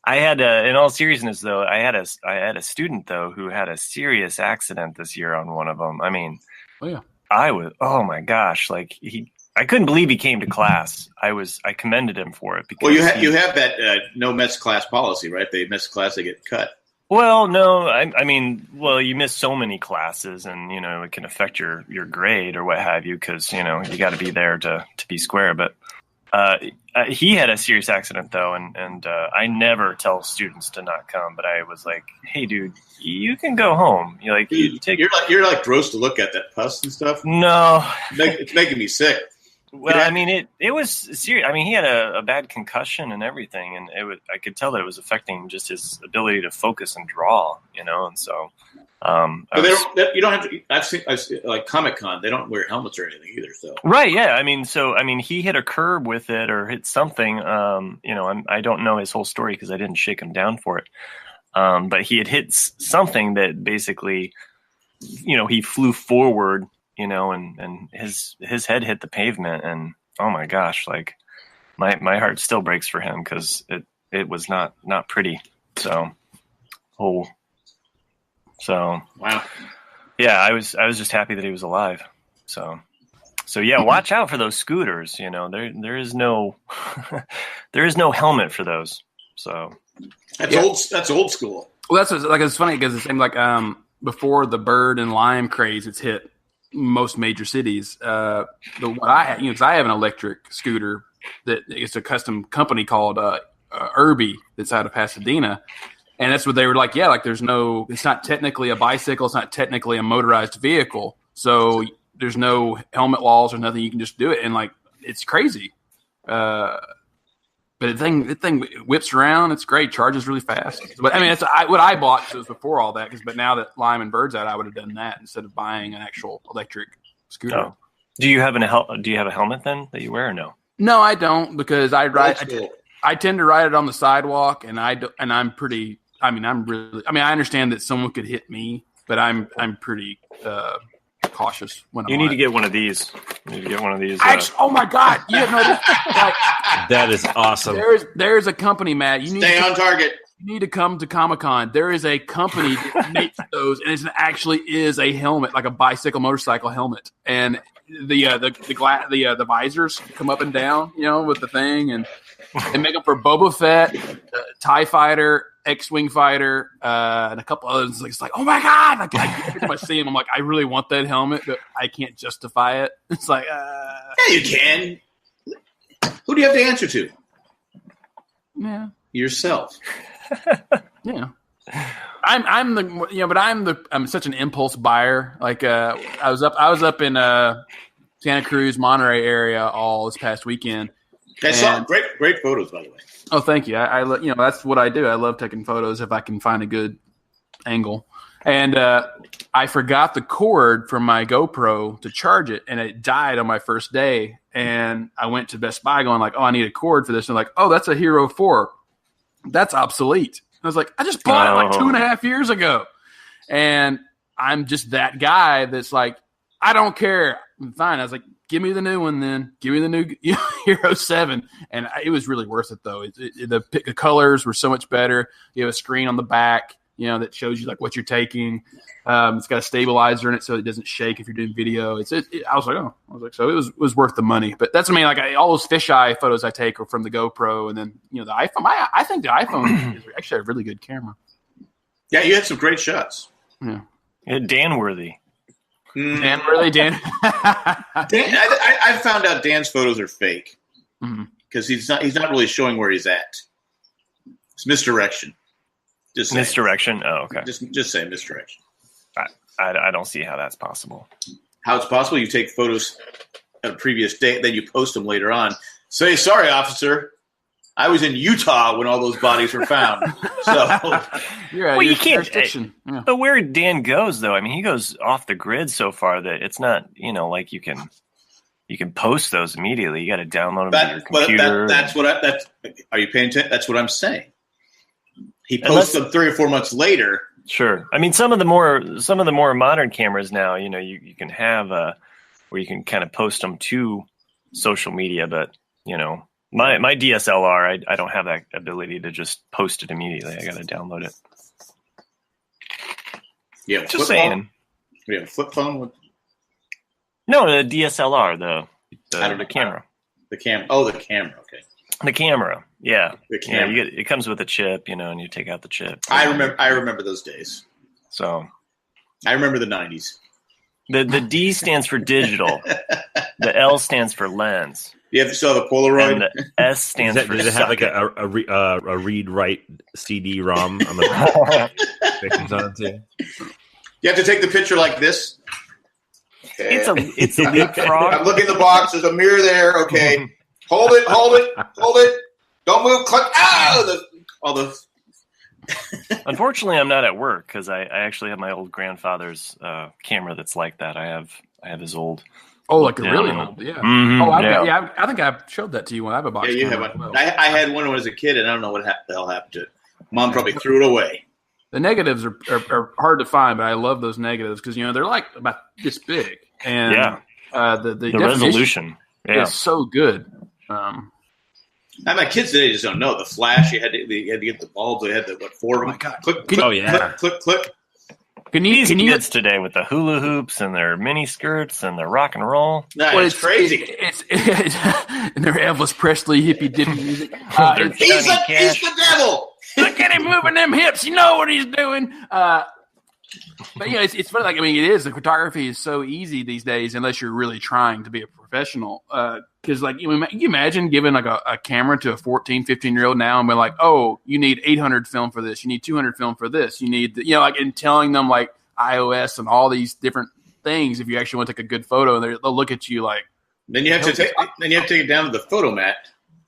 I had in all seriousness though, I had a student though who had a serious accident this year on one of them. I mean, oh my gosh, like I couldn't believe he came to class. I commended him for it because you have that no mess class policy, right? They miss class, they get cut. Well, no, I mean, you miss so many classes, and it can affect your grade or what have you, because you got to be there to be square. But he had a serious accident though, and I never tell students to not come. But I was like, hey, dude, you can go home. You're like gross to look at, that pus and stuff. No, it's making me sick. Well, I mean, it was serious. I mean, he had a bad concussion and everything, and I could tell that it was affecting just his ability to focus and draw, and so. You don't have to. I've seen like Comic-Con. They don't wear helmets or anything either. So right, yeah. I mean, he hit a curb with it or hit something. I don't know his whole story because I didn't shake him down for it. But he had hit something that basically, he flew forward. And his head hit the pavement, and oh my gosh, like my heart still breaks for him because it was not pretty. So wow, yeah, I was just happy that he was alive. So yeah, watch out for those scooters. There is no there is no helmet for those. So that's old school. Well, it's funny because it seemed like before the bird and lime craze, it's hit most major cities. The one I had, because I have an electric scooter that it's a custom company called Irby that's out of Pasadena, and that's what they were like. Yeah, like it's not technically a bicycle, it's not technically a motorized vehicle, so there's no helmet laws or nothing. You can just do it, and like it's crazy. But the thing whips around. It's great. Charges really fast. But I mean, what I bought. So it was before all that. But now that Lime and Bird's out, I would have done that instead of buying an actual electric scooter. Oh. Do you have a helmet then that you wear or no? No, I don't, because I tend to ride it on the sidewalk, and I'm pretty. I understand that someone could hit me, but I'm pretty cautious when you need to get one of these. You need to get one of these. Actually, oh my God! You have no. That is awesome. There's a company, Matt. You need Stay on target. You need to come to Comic-Con. There is a company that makes those, and it actually is a helmet, like a motorcycle helmet, and the visors come up and down, with the thing, and they make them for Boba Fett, TIE Fighter, X-Wing Fighter, and a couple others. It's like, oh my God! Like, every time I see them, I'm like, I really want that helmet, but I can't justify it. It's like, yeah, you can. Who do you have to answer to? Yeah, yourself. Yeah. I'm such an impulse buyer. Like I was up in Santa Cruz, Monterey area all this past weekend. I saw great photos, by the way. Oh, thank you. I that's what I do. I love taking photos if I can find a good angle. And I forgot the cord from my GoPro to charge it, and it died on my first day. And I went to Best Buy going like, oh, I need a cord for this. And like, oh, that's a Hero 4. That's obsolete. I was like, I just bought it like 2.5 years ago. And I'm just that guy that's like, I don't care. Fine. I was like, give me the new one then. Give me the new Hero 7. And it was really worth it, though. The colors were so much better. You have a screen on the back, that shows you like what you're taking. It's got a stabilizer in it so it doesn't shake if you're doing video. I was like, so it was worth the money. But that's, all those fisheye photos I take are from the GoPro, and then, the iPhone. I think the iPhone is actually a really good camera. Yeah, you had some great shots. Yeah. Dan-worthy. Dan-worthy, Dan. I found out Dan's photos are fake because he's not really showing where he's at. It's misdirection. Just misdirection. Oh, okay. Just say misdirection. I don't see how that's possible. How it's possible? You take photos at a previous date, then you post them later on. Say, sorry, officer, I was in Utah when all those bodies were found. So, you can't. Yeah. But where Dan goes, though, he goes off the grid so far that it's not, like you can post those immediately. You got to download them to your computer. Are you paying attention? That's what I'm saying. He posts them 3 or 4 months later. Sure. Some of the more modern cameras now, you can have where you can kind of post them to social media, but My DSLR, I don't have that ability to just post it immediately. I got to download it. Yeah, just saying. Yeah, flip phone. No, the DSLR, the camera. The camera. Oh, the camera. Okay. The camera. Yeah. The camera. Yeah, it comes with a chip, and you take out the chip. I remember those days. So. I remember the 90s. The D stands for digital. The L stands for lens. You have to still have a Polaroid. And the S stands for. Does it have like a read-write CD-ROM on the pictures on it too? You have to take the picture like this. Okay. It's a leapfrog. I'm looking in the box. There's a mirror there. Okay, hold it. Don't move. Click. All the. Unfortunately, I'm not at work because I actually have my old grandfather's camera that's like that. I have his old. Oh, like a really old, yeah. Mm-hmm, I think I showed that to you when I have a box. Yeah, you have one. I had one when I was a kid, and I don't know what the hell happened to it. Mom probably threw it away. The negatives are hard to find, but I love those negatives because they're like about this big, and the resolution is so good. My kids today just don't know the flash. You had to get the bulbs. They had the four of them. Click. Click. Can you kids today with the hula hoops and their mini skirts and their rock and roll? No, it's crazy. It's and their Elvis Presley hippie dippy music. He's the devil. Look at him moving them hips. You know what he's doing. But it's funny. It is. The photography is so easy these days, unless you're really trying to be a professional. Because you imagine giving a camera to a 14, 15-year-old now and be like, oh, you need 800 film for this. You need 200 film for this. You need, and telling them like iOS and all these different things. If you actually want to take a good photo, and they'll look at you like. Then you have to take it down to the photo mat.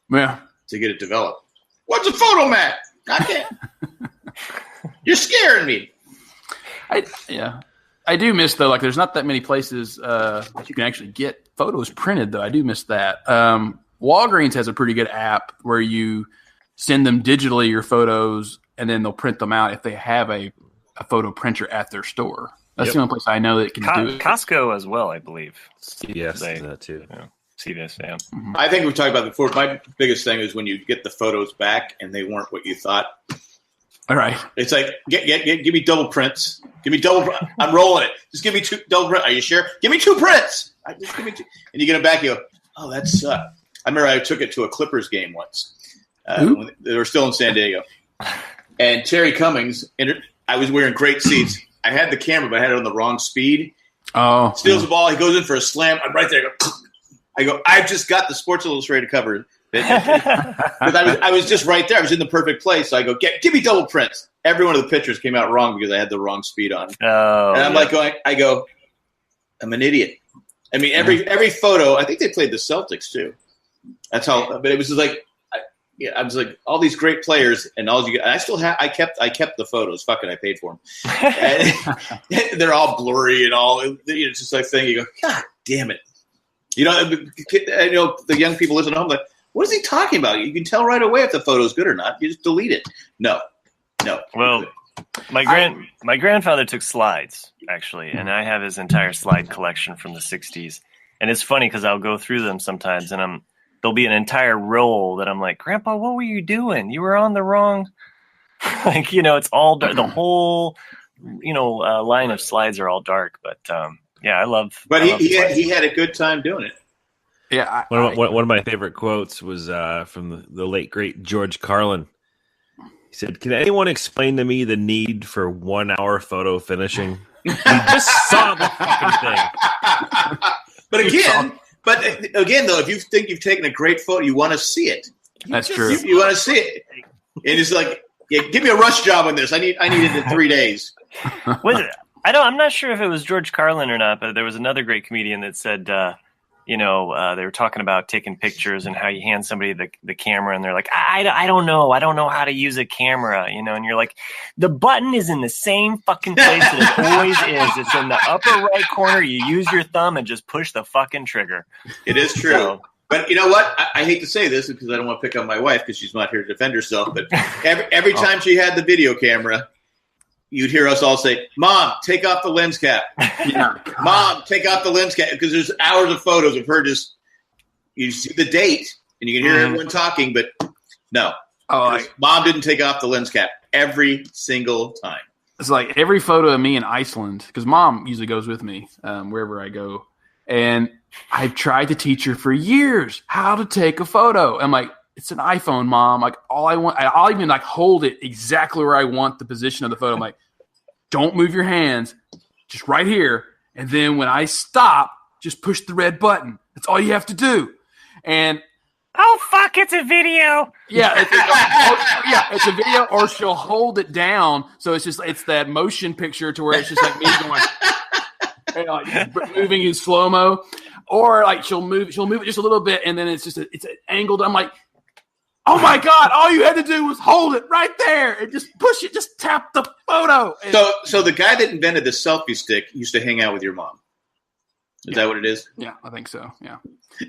Yeah. To get it developed. What's a photo mat? I can't. You're scaring me. I do miss though. There's not that many places that you can actually get photos printed though. I do miss that. Walgreens has a pretty good app where you send them digitally your photos, and then they'll print them out if they have a photo printer at their store. That's the only place I know that can do it. Costco as well, I believe. Yes, that too. Yeah. See this, yeah. Mm-hmm. I think we've talked about it before. My biggest thing is when you get the photos back and they weren't what you thought. All right. It's like, give me double prints. Give me double. I'm rolling it. Just give me two double prints. Are you sure? Give me 2 prints. Just give me 2. And you get it back. You go, oh, that sucked. I remember I took it to a Clippers game once. When they were still in San Diego. And Terry Cummings, I was wearing great seats. I had the camera, but I had it on the wrong speed. Oh. Steals the ball. He goes in for a slam. I'm right there. I go, I've just got the Sports Illustrated cover. Because I was just right there. I was in the perfect place. So I go, give me double prints. Every one of the pictures came out wrong because I had the wrong speed on. Oh, and I'm I'm an idiot. I mean, every photo, I think they played the Celtics too. That's how, but it was just like, I was like, all these great players, and all you. And I kept the photos. Fuck it, I paid for them. And they're all blurry and all. It's just like thing. You go, God damn it. I know the young people listening at home like, what is he talking about? You can tell right away if the photo's good or not. You just delete it. No. Well, my grandfather took slides actually, and I have his entire slide collection from the '60s. And it's funny because I'll go through them sometimes, and there'll be an entire roll that I'm like, Grandpa, what were you doing? You were on the wrong. It's all dark. The whole, line of slides are all dark. But I love. But he had a good time doing it. Yeah. One of my favorite quotes was from the late great George Carlin. He said, "Can anyone explain to me the need for 1 hour photo finishing? You just saw the fucking thing." But again, though, if you think you've taken a great photo, you want to see it. That's true. You want to see it. And it's like, give me a rush job on this. I need it in 3 days. I'm not sure if it was George Carlin or not, but there was another great comedian that said, they were talking about taking pictures and how you hand somebody the camera and they're like, I don't know how to use a camera, and you're like, the button is in the same fucking place that it always is. It's in the upper right corner. You use your thumb and just push the fucking trigger. It is true. So, but you know what? I hate to say this because I don't want to pick on my wife because she's not here to defend herself. But every time she had the video camera, you'd hear us all say, Mom, take off the lens cap. Mom, take off the lens cap. Because there's hours of photos of her you see the date, and you can hear everyone talking, but no. Oh, Mom didn't take off the lens cap every single time. It's like every photo of me in Iceland, because Mom usually goes with me wherever I go, and I've tried to teach her for years how to take a photo. I'm like, it's an iPhone, Mom. Like I'll even like hold it exactly where I want the position of the photo. I'm like, don't move your hands, just right here. And then when I stop, just push the red button. That's all you have to do. And oh fuck, it's a video. Yeah, it's a video, or she'll hold it down, so it's that motion picture to where it's just like me going, like moving in slow mo, or like she'll move it just a little bit, and then it's angled. I'm like, oh my god, all you had to do was hold it right there and just push it, just tap the photo. So the guy that invented the selfie stick used to hang out with your mom. Is that what it is? Yeah, I think so. Yeah.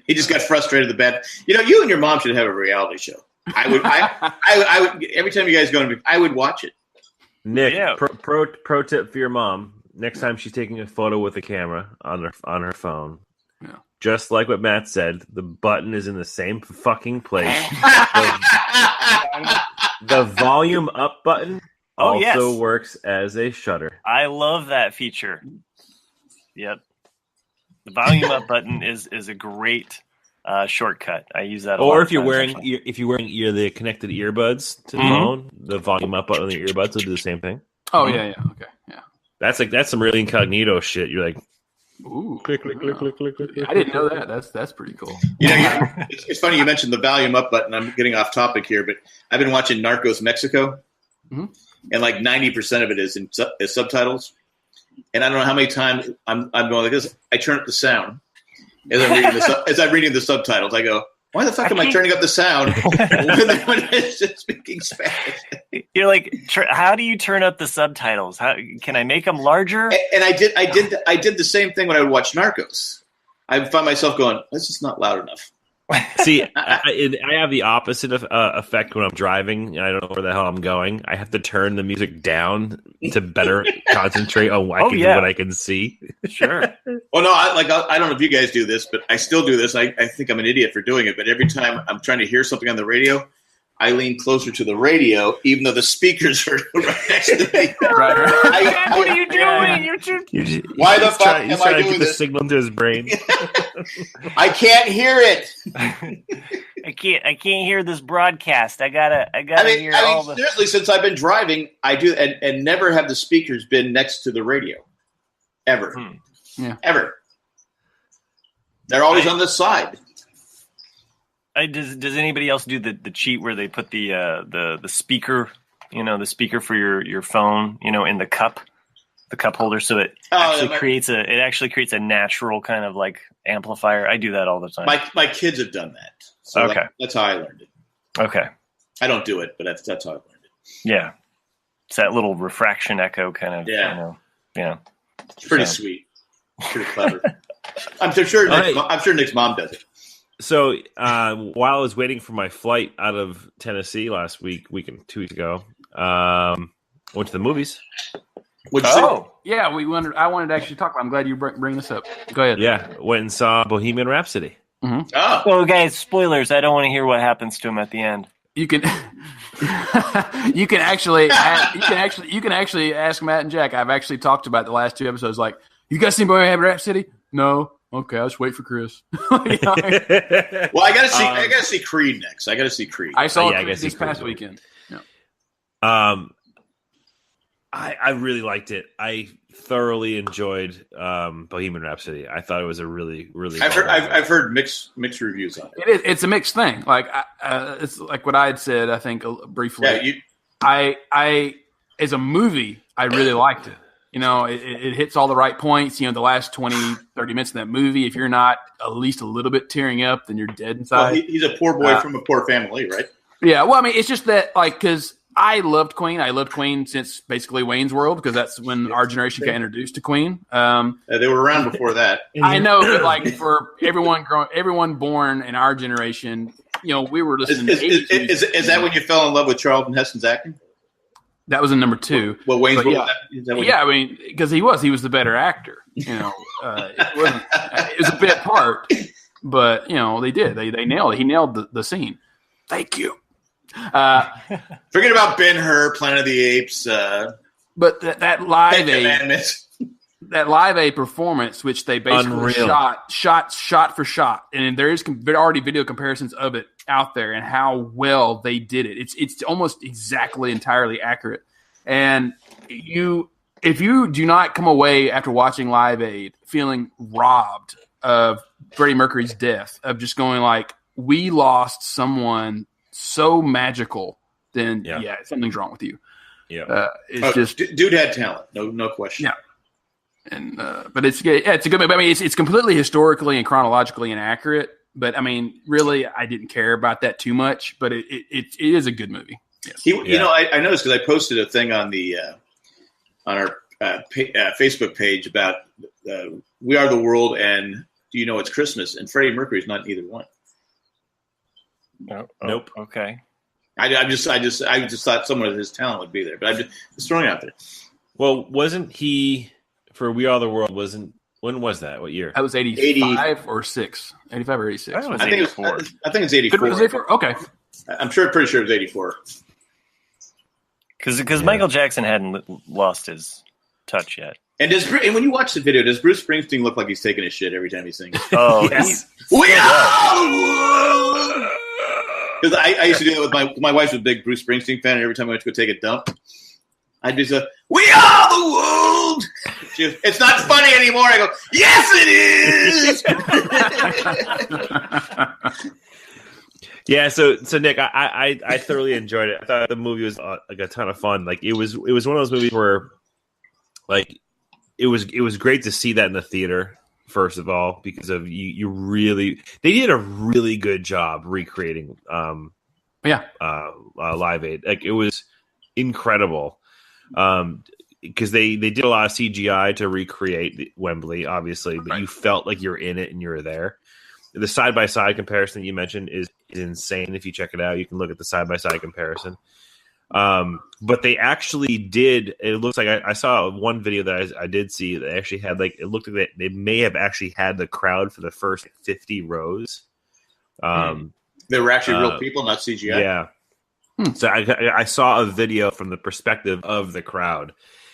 He just got frustrated at the bed. You and your mom should have a reality show. I would every time you guys go to, I would watch it. Nick, pro tip for your mom: next time she's taking a photo with a camera on her phone, just like what Matt said, the button is in the same fucking place. The volume up button also works as a shutter. I love that feature. Yep. The volume up button is a great shortcut. I use that. Or if you're wearing the connected earbuds to the phone, the volume up button on the earbuds will do the same thing. Oh yeah, okay, yeah. That's some really incognito shit. You're like, ooh, click. I didn't know that. That's pretty cool. It's funny you mentioned the volume up button. I'm getting off topic here, but I've been watching Narcos Mexico, and like 90% of it is in subtitles. And I don't know how many times I'm going like this. I turn up the sound as I'm reading the subtitles. I go, why the fuck am I turning up the sound when it's speaking Spanish? You're like, how do you turn up the subtitles? How can I make them larger? And I did the same thing when I would watch Narcos. I find myself going, this is not loud enough. See, I have the opposite effect when I'm driving and I don't know where the hell I'm going. I have to turn the music down to better concentrate on what I can see. Sure. Well, no, I don't know if you guys do this, but I still do this. I think I'm an idiot for doing it. But every time I'm trying to hear something on the radio, I lean closer to the radio, even though the speakers are right next to me. Right. What are you doing? Why the fuck am I doing get this? The signal into his brain. I can't hear it. I can't hear this broadcast. I gotta hear all the. Seriously, since I've been driving, I do, and never have the speakers been next to the radio, ever, ever. They're always on this side. Does anybody else do the cheat where they put the speaker, the speaker for your phone, in the cup holder, so it creates a natural kind of like amplifier? I do that all the time. My kids have done that. So okay, that's how I learned it. Okay, I don't do it, but that's how I learned it. Yeah, it's that little refraction echo kind of. Yeah. It's pretty sweet. Pretty clever. I'm sure Nick's mom does it. So while I was waiting for my flight out of Tennessee last week and 2 weeks ago, went to the movies. Yeah, I wanted to actually talk about it. I'm glad you bring this up. Go ahead. Yeah, went and saw Bohemian Rhapsody. Mm-hmm. Oh. Well, guys, spoilers. I don't want to hear what happens to him at the end. You can actually ask Matt and Jack. I've actually talked about the last two episodes. Like, you guys seen Bohemian Rhapsody? No. Okay, I'll just wait for Chris. Well, I gotta see Creed next. I gotta see Creed. I saw Creed this past weekend. Yeah. I really liked it. I thoroughly enjoyed Bohemian Rhapsody. I thought it was a really, really. I've heard mixed reviews on it. It's a mixed thing. Like it's like what I had said. I think briefly. Yeah, I as a movie, I really liked it. It hits all the right points. The last 20, 30 minutes of that movie, if you're not at least a little bit tearing up, then you're dead inside. Well, he's a poor boy from a poor family, right? Yeah. Well, I mean, it's just that, because I loved Queen. I loved Queen since basically Wayne's World, because that's when our generation got introduced to Queen. They were around before that. I know, but for everyone born in our generation, we were listening to 80s music. Is that when you fell in love with Charlton Heston's acting? That was in number 2. Well, Wayne's World. I mean, because he was the better actor. It was a bit part, but they did. They nailed it. He nailed the scene. Thank you. Forget about Ben-Hur, Planet of the Apes. But that Live Aid, that Live Aid performance, which they basically shot for shot, and there is already video comparisons of it out there, and how well they did it. It's almost exactly entirely accurate. And if you do not come away after watching Live Aid feeling robbed of Freddie Mercury's death, of just going like, we lost someone so magical, then something's wrong with you. Yeah, dude had talent, no question. Yeah, and but it's a good movie. I mean, it's completely historically and chronologically inaccurate. But I mean, really, I didn't care about that too much. But it is a good movie. Yes. I noticed because I posted a thing on the on our Facebook page about We Are the World and Do You Know It's Christmas, and Freddie Mercury's not in either one. No. Nope. Okay. I just thought someone of his talent would be there, but I'm just throwing it out there. Well, wasn't he for We Are the World? When was that? What year? That was 85 or 6. 85 or 86. That was I think 84. I think it's 84. Was it 84? Okay. I'm pretty sure it was 84. Because Michael Jackson hadn't lost his touch yet. And when you watch the video, does Bruce Springsteen look like he's taking a shit every time he sings? Oh, yes. We are. Because I used to do that with my wife's a big Bruce Springsteen fan, and every time I went to go take a dump, I'd be so, we are the world. It's not funny anymore. I go, yes, it is. Yeah, so Nick, I thoroughly enjoyed it. I thought the movie was like a ton of fun. Like it was one of those movies where, like, it was great to see that in the theater. First of all, because of they did a really good job recreating Live Aid. Like it was incredible. Because they did a lot of CGI to recreate Wembley, obviously, but you felt like you're in it and you're there. The side-by-side comparison that you mentioned is insane. If you check it out, you can look at the side-by-side comparison. But they actually did. It looks like I saw one video that I did see that actually had it looked like they may have actually had the crowd for the first 50 rows. They were actually real people, not CGI. Yeah. So I saw a video from the perspective of the crowd,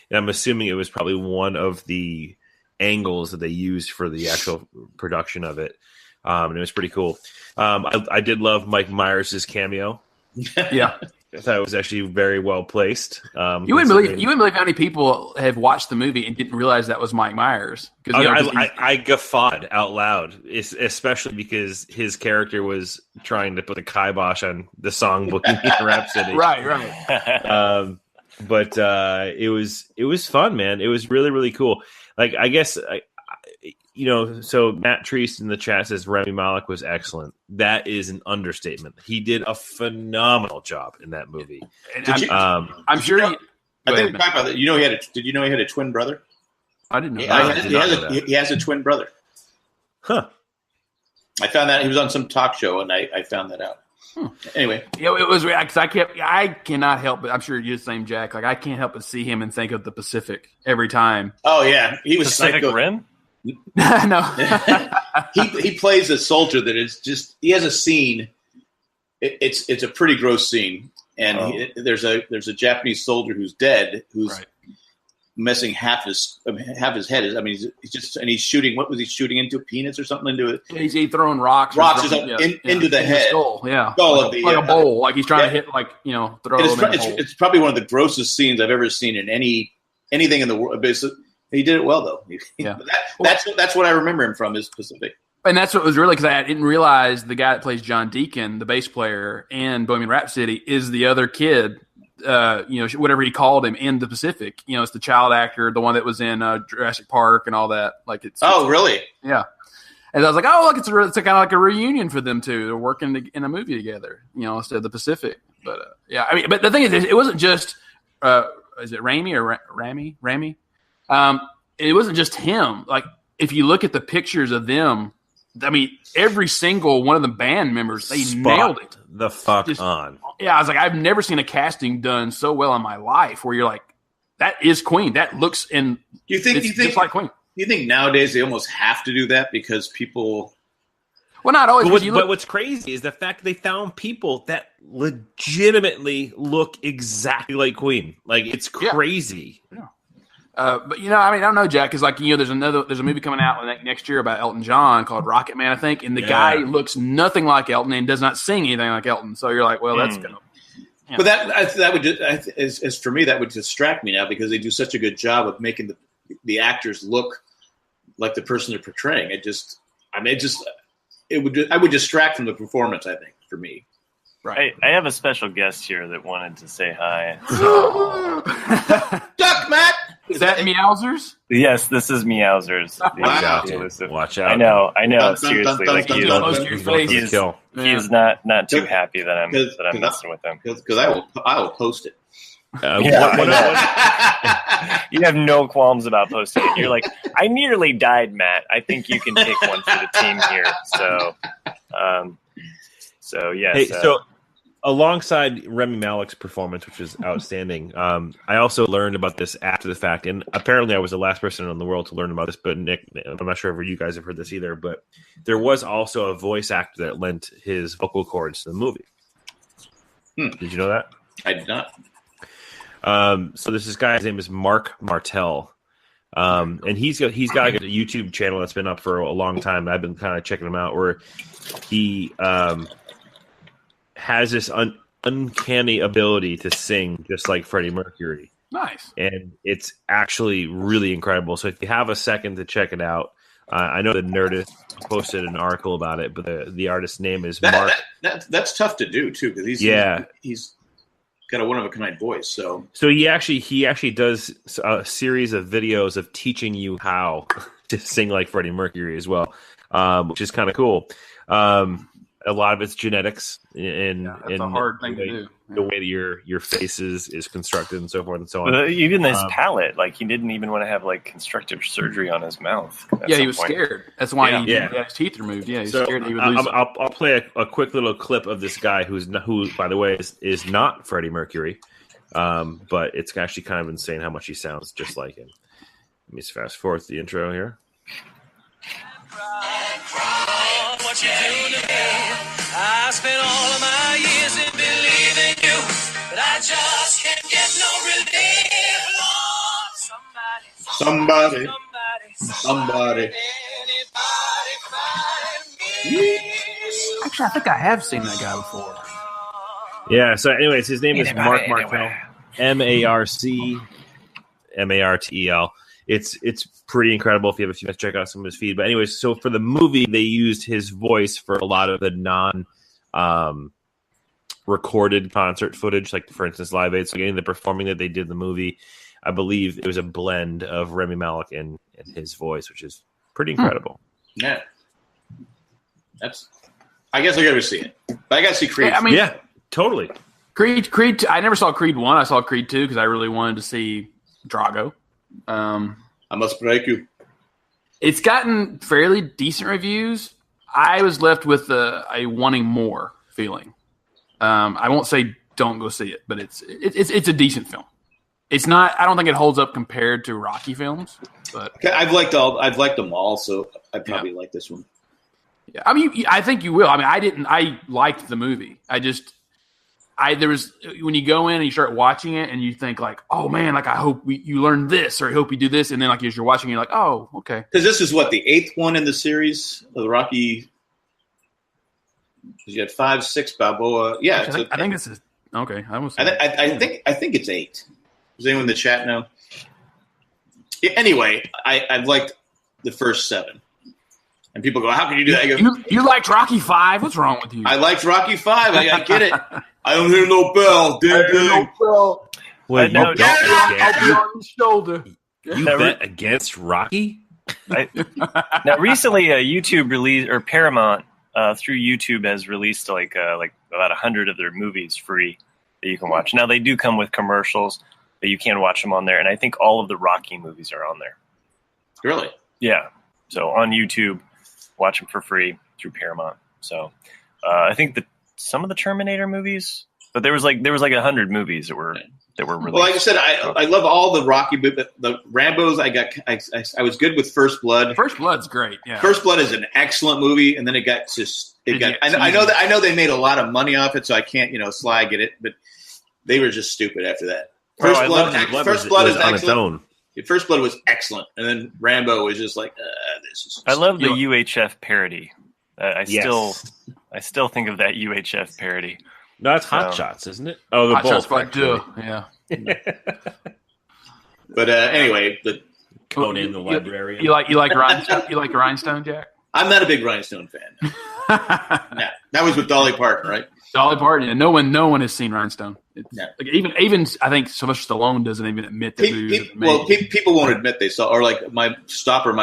and I'm assuming it was probably one of the angles that they used for the actual production of it. And it was pretty cool. I did love Mike Myers' cameo. Yeah. I thought it was actually very well placed. You wouldn't believe how many people have watched the movie and didn't realize that was Mike Myers. I guffawed out loud, especially because his character was trying to put the kibosh on the song "Bohemian Rhapsody." Right. But it was fun, man. It was really, really cool. Like, I guess so Matt Treese in the chat says Rami Malek was excellent. That is an understatement. He did a phenomenal job in that movie. I'm sure. I think we talked about that. Did you know he had a twin brother? I didn't know. He has a twin brother. Huh. I found that he was on some talk show, and I found that out. Anyway, it was because I cannot help but I'm sure you're the same, Jack. Like I can't help but see him and think of the Pacific every time. Oh yeah, he was Pacific Rim. No, he plays a soldier that is just. He has a scene. It's a pretty gross scene, and there's a Japanese soldier who's dead, who's missing half his head. I mean, he's shooting. What was he shooting into? Peanuts or something into it? He's throwing rocks into the head. Skull, skull like a bowl. Like he's trying to hit, throw. It's probably one of the grossest scenes I've ever seen in anything in the world. He did it well, though. That's what I remember him from is Pacific. And that's what was really because I didn't realize the guy that plays John Deacon, the bass player, in Bohemian Rhapsody, is the other kid. Whatever he called him in the Pacific. It's the child actor, the one that was in Jurassic Park and all that. Really? Yeah. And I was like, oh, look, it's kind of like a reunion for them two. They're working in a movie together, instead of the Pacific. But but the thing is, it wasn't just is it Rami or Rami? It wasn't just him. Like, if you look at the pictures of them, every single one of the band members, they nailed it. The fuck on. Yeah, I was like, I've never seen a casting done so well in my life where you're like, that is Queen. That looks just like Queen. You think nowadays they almost have to do that because people Well, not always. But what's crazy is the fact that they found people that legitimately look exactly like Queen. Like, it's crazy. Yeah. But I don't know, Jack, because there's a movie coming out next year about Elton John called Rocket Man, I think, and the guy looks nothing like Elton and does not sing anything like Elton. So you're like, well, that's gonna. Yeah. But that would just, as for me, that would distract me now because they do such a good job of making the actors look like the person they're portraying. I would distract from the performance, I think, for me. Right. I have a special guest here that wanted to say hi. Duck, Matt! Is that Meowsers? Yes, this is Meowsers. Watch out. I know. Dun, Seriously, dun, like dun, he's not too happy that I'm messing with him. Because I will post it. You have no qualms about posting it. You're like, I nearly died, Matt. I think you can take one for the team here. So yes. Hey, so alongside Rami Malek's performance, which is outstanding, I also learned about this after the fact, and apparently I was the last person in the world to learn about this. But Nick, I'm not sure if you guys have heard this either. But there was also a voice actor that lent his vocal cords to the movie. Did you know that? I did not. So this guy, his name is Mark Martel, and he's got like a YouTube channel that's been up for a long time. I've been kind of checking him out, where he has this uncanny ability to sing just like Freddie Mercury. Nice, and it's actually really incredible. So if you have a second to check it out, I know the Nerdist posted an article about it, but the artist's name is Mark. That's tough to do too, because he's got a one-of-a-kind voice. So he actually does a series of videos of teaching you how to sing like Freddie Mercury as well, which is kind of cool. A lot of it's genetics, and that's a hard thing to do. The way that your face is constructed and so forth and so on. Even his palate, like he didn't even want to have like constructive surgery on his mouth. He was scared. That's why he had his teeth removed. Yeah, he was scared he would lose. I'll play a quick little clip of this guy who, by the way, is not Freddie Mercury, but it's actually kind of insane how much he sounds just like him. Let me just fast forward to the intro here. What you do to me? I spent all of my years in believing you, but I just can't get no relief. Lord, somebody. Actually, I think I have seen that guy before. Yeah. So, anyways, his name is Mark Martel, MarTel. It's pretty incredible. If you have a few minutes, check out some of his feed. But anyways, so for the movie, they used his voice for a lot of the recorded concert footage, like for instance, Live Aid. So again, the performing that they did in the movie, I believe it was a blend of Rami Malek and his voice, which is pretty incredible. Yeah, I guess I got to see it. But I got to see Creed. Yeah, totally. Creed. I never saw Creed 1. I saw Creed 2 because I really wanted to see Drago. I must break you. It's gotten fairly decent reviews. I was left with a wanting more feeling. I won't say don't go see it, but it's a decent film. It's not. I don't think it holds up compared to Rocky films, but I've liked them all, so I probably like this one. Yeah, I mean, I think you will. I mean, I liked the movie. There was when you go in and you start watching it and you think like, oh man, like I hope you learn this or I hope you do this, and then like as you're watching, you're like, oh, okay. Because this is what the 8th one in the series of the Rocky. You had 5, 6 Balboa. Yeah, actually, I think this is okay. I think it's 8. Does anyone in the chat know? Anyway, I've liked the first 7. And people go, how can you do that? I go, you liked Rocky 5? What's wrong with you? I liked Rocky 5. I get it. I don't hear no bell. Ding, ding. Wait, I'll be on your shoulder. You bet against Rocky? Now, recently, YouTube released, or Paramount through YouTube has released like about 100 of their movies free that you can watch. Now, they do come with commercials, but you can watch them on there. And I think all of the Rocky movies are on there. Really? Yeah. So on YouTube, watch them for free through Paramount. So I think some of the Terminator movies, but there was like 100 movies that were that were released. Well, like I said, I love all the Rocky, but the Rambos. I was good with First Blood. First Blood's great. Yeah, First Blood is an excellent movie, and then it got just I know they made a lot of money off it, so I can't slag at it, but they were just stupid after that. First Blood is on its own. First Blood was excellent, and then Rambo was just like this is. I love the UHF parody. I still think of that UHF parody. No, it's Hot Shots, isn't it? Oh, the Hot Shots Bolt. Yeah. But anyway, Conan the Librarian. You like Rhinestone? You like Rhinestone, Jack? I'm not a big Rhinestone fan. No, that was with Dolly Parton, right? Dolly Parton. And no one has seen Rhinestone. No. Like even I think Sylvester Stallone doesn't even admit that. People won't admit they saw, or like my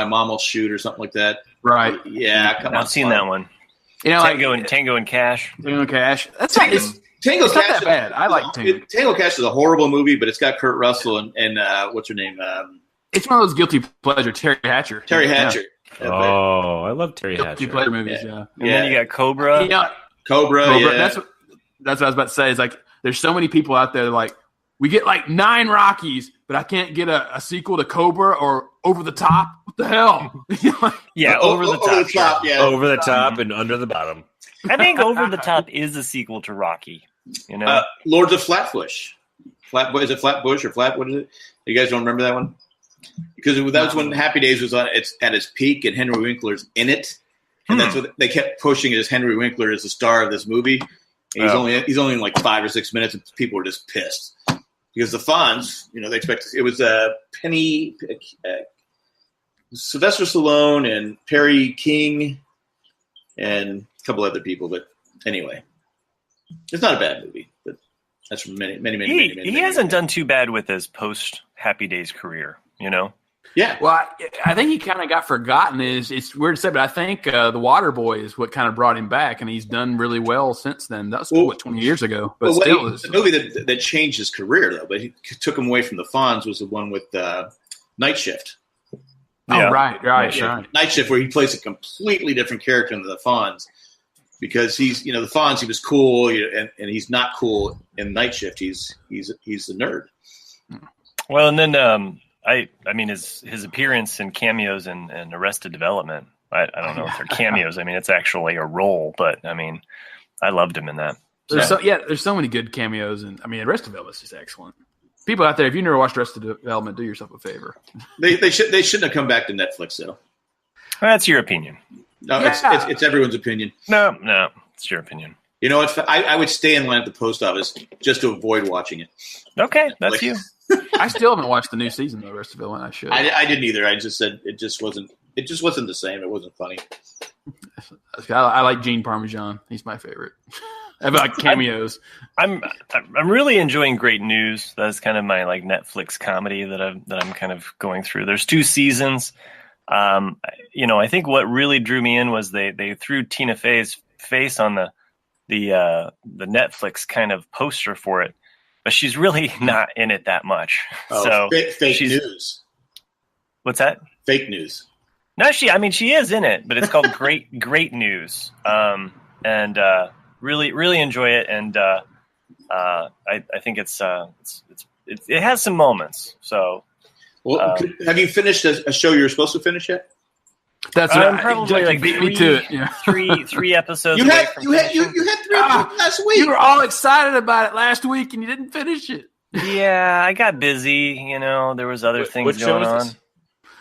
Mom Will Shoot, or something like that. Right? Yeah, come on. I've seen that one. Tango and Cash. Tango and Cash. That's Tango Cash. Not that bad. I like Tango. Tango Cash is a horrible movie, but it's got Kurt Russell and what's her name? It's one of those guilty pleasure. Terry Hatcher. Yeah. Oh, I love Terry Hatcher. Guilty pleasure movies. Yeah. And then you got Cobra. Cobra. Yeah. That's what I was about to say. Is like there's so many people out there that like we get like 9 Rockies, but I can't get a sequel to Cobra or Over the Top. What the hell? Yeah, Over the Top. Yeah. Over the Top and Under the Bottom. I think Over the Top is a sequel to Rocky. Lords of Flatbush. Is it Flatbush or Flat? What is it? You guys don't remember that one? Because that was when Happy Days was at its peak, and Henry Winkler's in it, and that's what they kept pushing as Henry Winkler as the star of this movie. And he's only in like 5 or 6 minutes, and people were just pissed because the Fonz, they expected it was Sylvester Stallone and Perry King and a couple other people, but anyway, it's not a bad movie. But that's from many. He hasn't done too bad with his post Happy Days career, Yeah. Well, I think he kind of got forgotten. It's weird to say, but I think The Waterboy is what kind of brought him back, and he's done really well since then. That was 20 years ago, but still, the movie that changed his career though, but he took him away from the Fonz was the one with Night Shift. Yeah. Oh, right. Night Shift, where he plays a completely different character than the Fonz, because he's the Fonz, he was cool, and he's not cool in Night Shift. He's the nerd. Well, and then I mean his appearance and cameos in Arrested Development. I don't know if they're cameos. I mean, it's actually a role, but I mean, I loved him in that. There's so many good cameos, and I mean, Arrested Development is just excellent. People out there, if you never watched Arrested Development, do yourself a favor. They shouldn't have come back to Netflix though. That's your opinion. No, it's everyone's opinion. No, it's your opinion. You know, I would stay in line at the post office just to avoid watching it. Okay, that's you. I still haven't watched the new season of Arrested Development. I should. I didn't either. I just said it just wasn't the same. It wasn't funny. I like Gene Parmesan. He's my favorite. I like cameos. I'm really enjoying Great News. That's kind of my like Netflix comedy that I'm kind of going through. There's 2 seasons. I think what really drew me in was they threw Tina Fey's face on the Netflix kind of poster for it, but she's really not in it that much. Oh, so fake news. What's that? Fake news. No, she is in it, but it's called Great News. And really enjoy it, and I think it has some moments. So, well, have you finished a show you were supposed to finish yet? That's probably like beat me to it. Yeah. three episodes. You had 3 last week. You were all excited about it last week, and you didn't finish it. Yeah, I got busy. There was other things going on.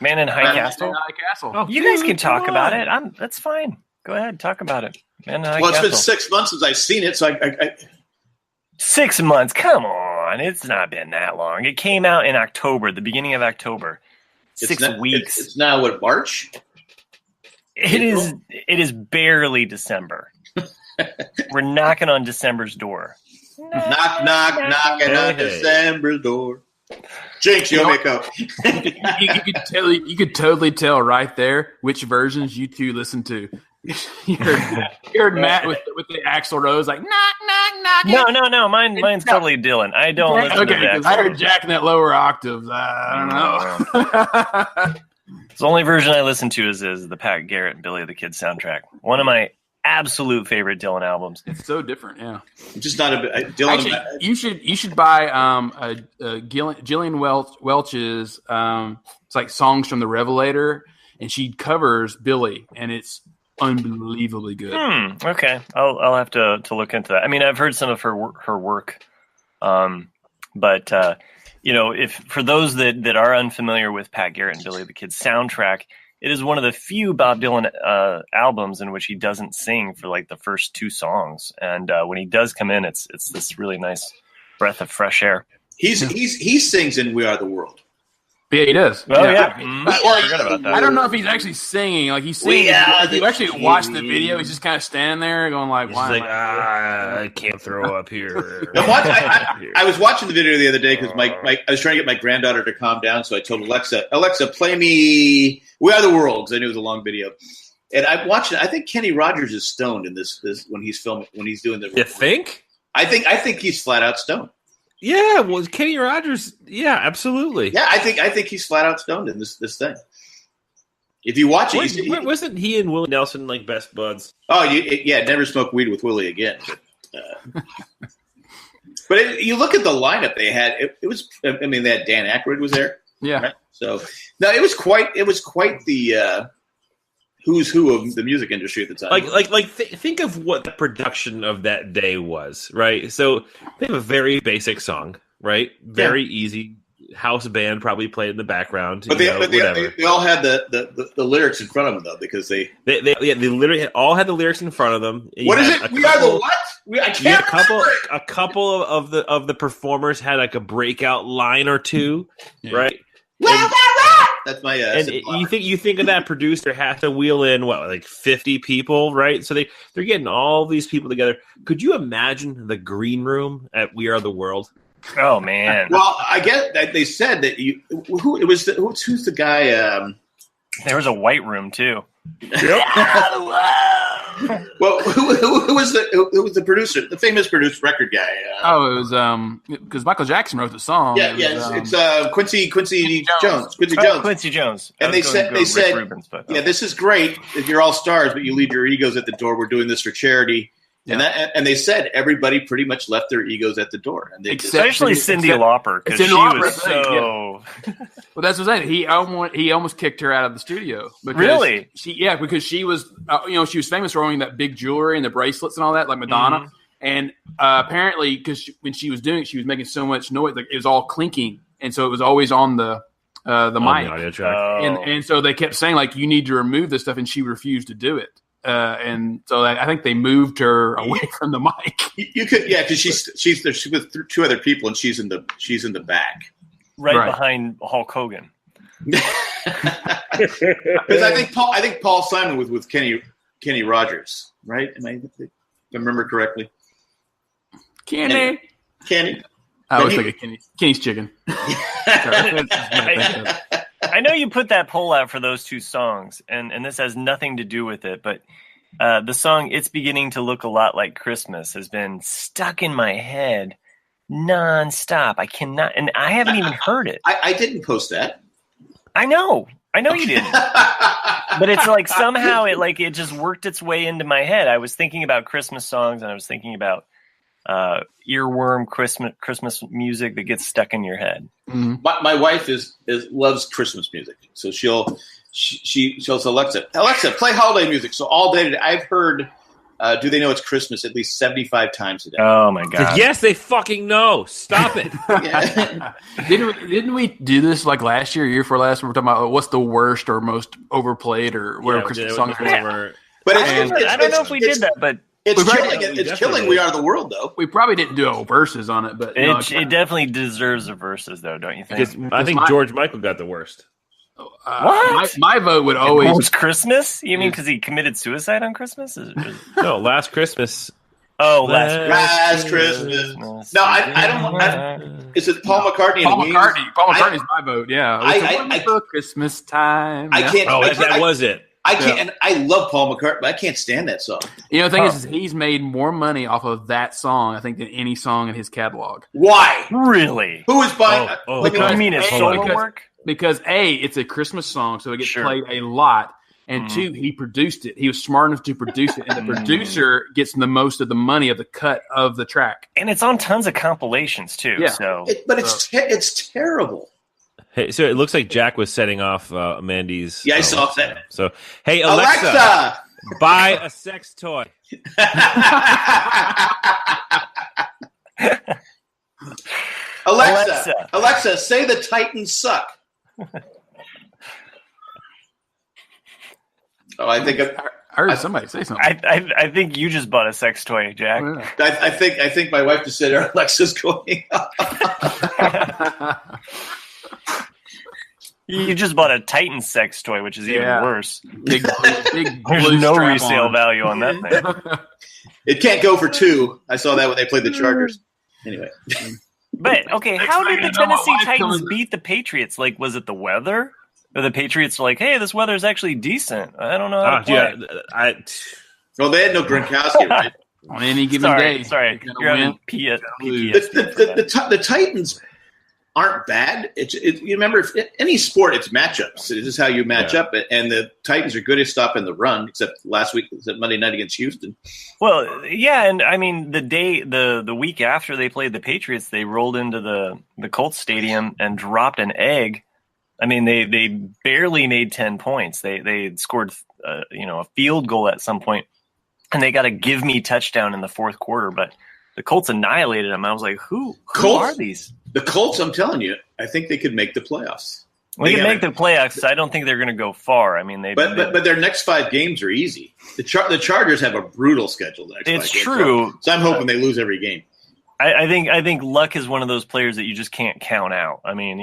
Man in High Castle. Oh, you guys can talk about it. That's fine. Go ahead, talk about it. Man in High Castle. It's been 6 months since I've seen it, so I 6 months? Come on, it's not been that long. It came out in October, the beginning of October. 6 weeks. It's now what, March? It is barely December. We're knocking on December's door. Knocking on December's door. Jinx, you'll make up. You could totally tell right there which versions you two listen to. You heard Matt with the Axl Rose like knock. No. Mine's totally Dylan. I don't listen to that. I heard Jack in that lower octaves. I don't know. The only version I listen to is the Pat Garrett and Billy the Kid soundtrack. One of my absolute favorite Dylan albums. It's so different. Yeah. I'm just not a Dylan. Actually, you should buy Gillian Welch's it's like Songs from the Revelator, and she covers Billy, and it's unbelievably good. Okay, I'll have to look into that. I mean, I've heard some of her work, but if for those that are unfamiliar with Pat Garrett and Billy the Kid's soundtrack, it is one of the few Bob Dylan albums in which he doesn't sing for like the first 2 songs, and when he does come in, it's this really nice breath of fresh air. He sings in "We Are the World." Yeah, he does. Oh yeah. I forgot about that. I don't know if he's actually singing. Like he's singing. If you actually watch the video, he's just kind of standing there going like, "Why?" I can't throw up here. I was watching the video the other day because I was trying to get my granddaughter to calm down, so I told Alexa, play me "We Are the World" because I knew it was a long video. And I'm watching. I think Kenny Rogers is stoned in this when he's filming, when he's doing the. You think? I think he's flat out stoned. Yeah, well, Kenny Rogers. Yeah, absolutely. Yeah, I think he's flat out stoned in this thing. If you watch it, wasn't he and Willie Nelson like best buds? Oh, never smoke weed with Willie again. But you look at the lineup they had. It was. I mean, they had Dan Aykroyd was there. Yeah. Right? So no, it was quite the who's who of the music industry at the time. Think of what the production of that day was, right? So they have a very basic song, right? Very easy house band probably played in the background. But they all had the lyrics in front of them though, because they literally all had the lyrics in front of them. What is it? We are the what? I can't remember. A couple of the performers had like a breakout line or two, right? That's my. And you think of that producer has to wheel in like 50 people, right? So they're getting all these people together. Could you imagine the green room at We Are the World? Oh man! Well, I guess that they said that who's the guy? There was a white room too. Well, who was the producer? The famous producer, record guy. It was because Michael Jackson wrote the song. It's Quincy Jones. Quincy Jones. And they said, Rubens, this is great if you're all stars, but you leave your egos at the door. We're doing this for charity. Yeah. And they said everybody pretty much left their egos at the door, and especially Cyndi Lauper because she was so. Well, that's what I'm saying. He almost kicked her out of the studio. Really? Because she was she was famous for owning that big jewelry and the bracelets and all that, like Madonna. Mm-hmm. And apparently, because when she was doing it, she was making so much noise, like it was all clinking, and so it was always on the mic. The audio track. And so they kept saying like you need to remove this stuff, and she refused to do it. And so I think they moved her away from the mic. You could, because she's with 2 other people, and she's in the back, right behind Hulk Hogan. Because I think Paul Simon was with Kenny Rogers, right? Am I remember correctly? Kenny. I was thinking Kenny's chicken. I know you put that poll out for those 2 songs, and this has nothing to do with it, but the song "It's Beginning to Look a Lot Like Christmas" has been stuck in my head nonstop. I cannot, and I haven't even heard it. I didn't post that. I know you didn't. But it's like somehow it just worked its way into my head. I was thinking about Christmas songs, and I was thinking about earworm Christmas music that gets stuck in your head. Mm-hmm. My wife loves Christmas music, so she'll say, Alexa, play holiday music. So all day today, I've heard "Do They Know It's Christmas" at least 75 times a day. Oh my god! Yes, they fucking know. Stop it. Didn't we do this like last year, year before last? We were talking about what's the worst or most overplayed or whatever Christmas songs are. But I don't know if we did that, but. It's killing We Are the World, though. We probably didn't do verses on it, but it definitely deserves a verses, though, don't you think? I think George Michael got the worst. What? My vote would always was Christmas. You mean because he committed suicide on Christmas? No, Last Christmas. Oh, Last Christmas. No, I don't. Is it Paul McCartney? Paul McCartney's my vote. Yeah, I Christmas time. I can't. Oh, that was it. I can't, and I love Paul McCartney, but I can't stand that song. The thing is he's made more money off of that song, I think, than any song in his catalog. Why? Really? Who is buying? You mean his solo work? Because it's a Christmas song, so it gets played a lot. And two, he produced it. He was smart enough to produce it, and the producer gets the most of the money of the cut of the track. And it's on tons of compilations too. Yeah. So, It's terrible. Hey, so it looks like Jack was setting off Mandy's. Yeah, I saw that. So, hey, Alexa, buy a sex toy. Alexa, say the Titans suck. Oh, I think I heard somebody say something. I think you just bought a sex toy, Jack. Oh, yeah. I think my wife just said our Alexa's going up. You just bought a Titan sex toy, which is even worse. Big There's blue no strap resale on. value on that thing. It can't go for $2. I saw that when they played the Chargers. Anyway. But, okay, how did the Tennessee Titans beat the Patriots? Like, was it the weather? Or the Patriots were like, hey, this weather is actually decent. I don't know how to play. Well, they had no Gronkowski, right? On any given day. Sorry, you're having PTSD. The Titans aren't bad. You remember, any sport, it's matchups. This is how you match up. And the Titans are good at stopping the run, except last week, except Monday night against Houston. Well, yeah, and I mean, the week after they played the Patriots, they rolled into the Colts stadium and dropped an egg. I mean, they barely made 10 points. They scored a field goal at some point, and they got a give me touchdown in the fourth quarter. But the Colts annihilated them. I was like, who are these? The Colts, I'm telling you, I think they could make the playoffs. They can make the playoffs. I don't think they're going to go far. I mean, but their next 5 games are easy. The Chargers have a brutal schedule. It's true. So I'm hoping they lose every game. I think Luck is one of those players that you just can't count out. I mean,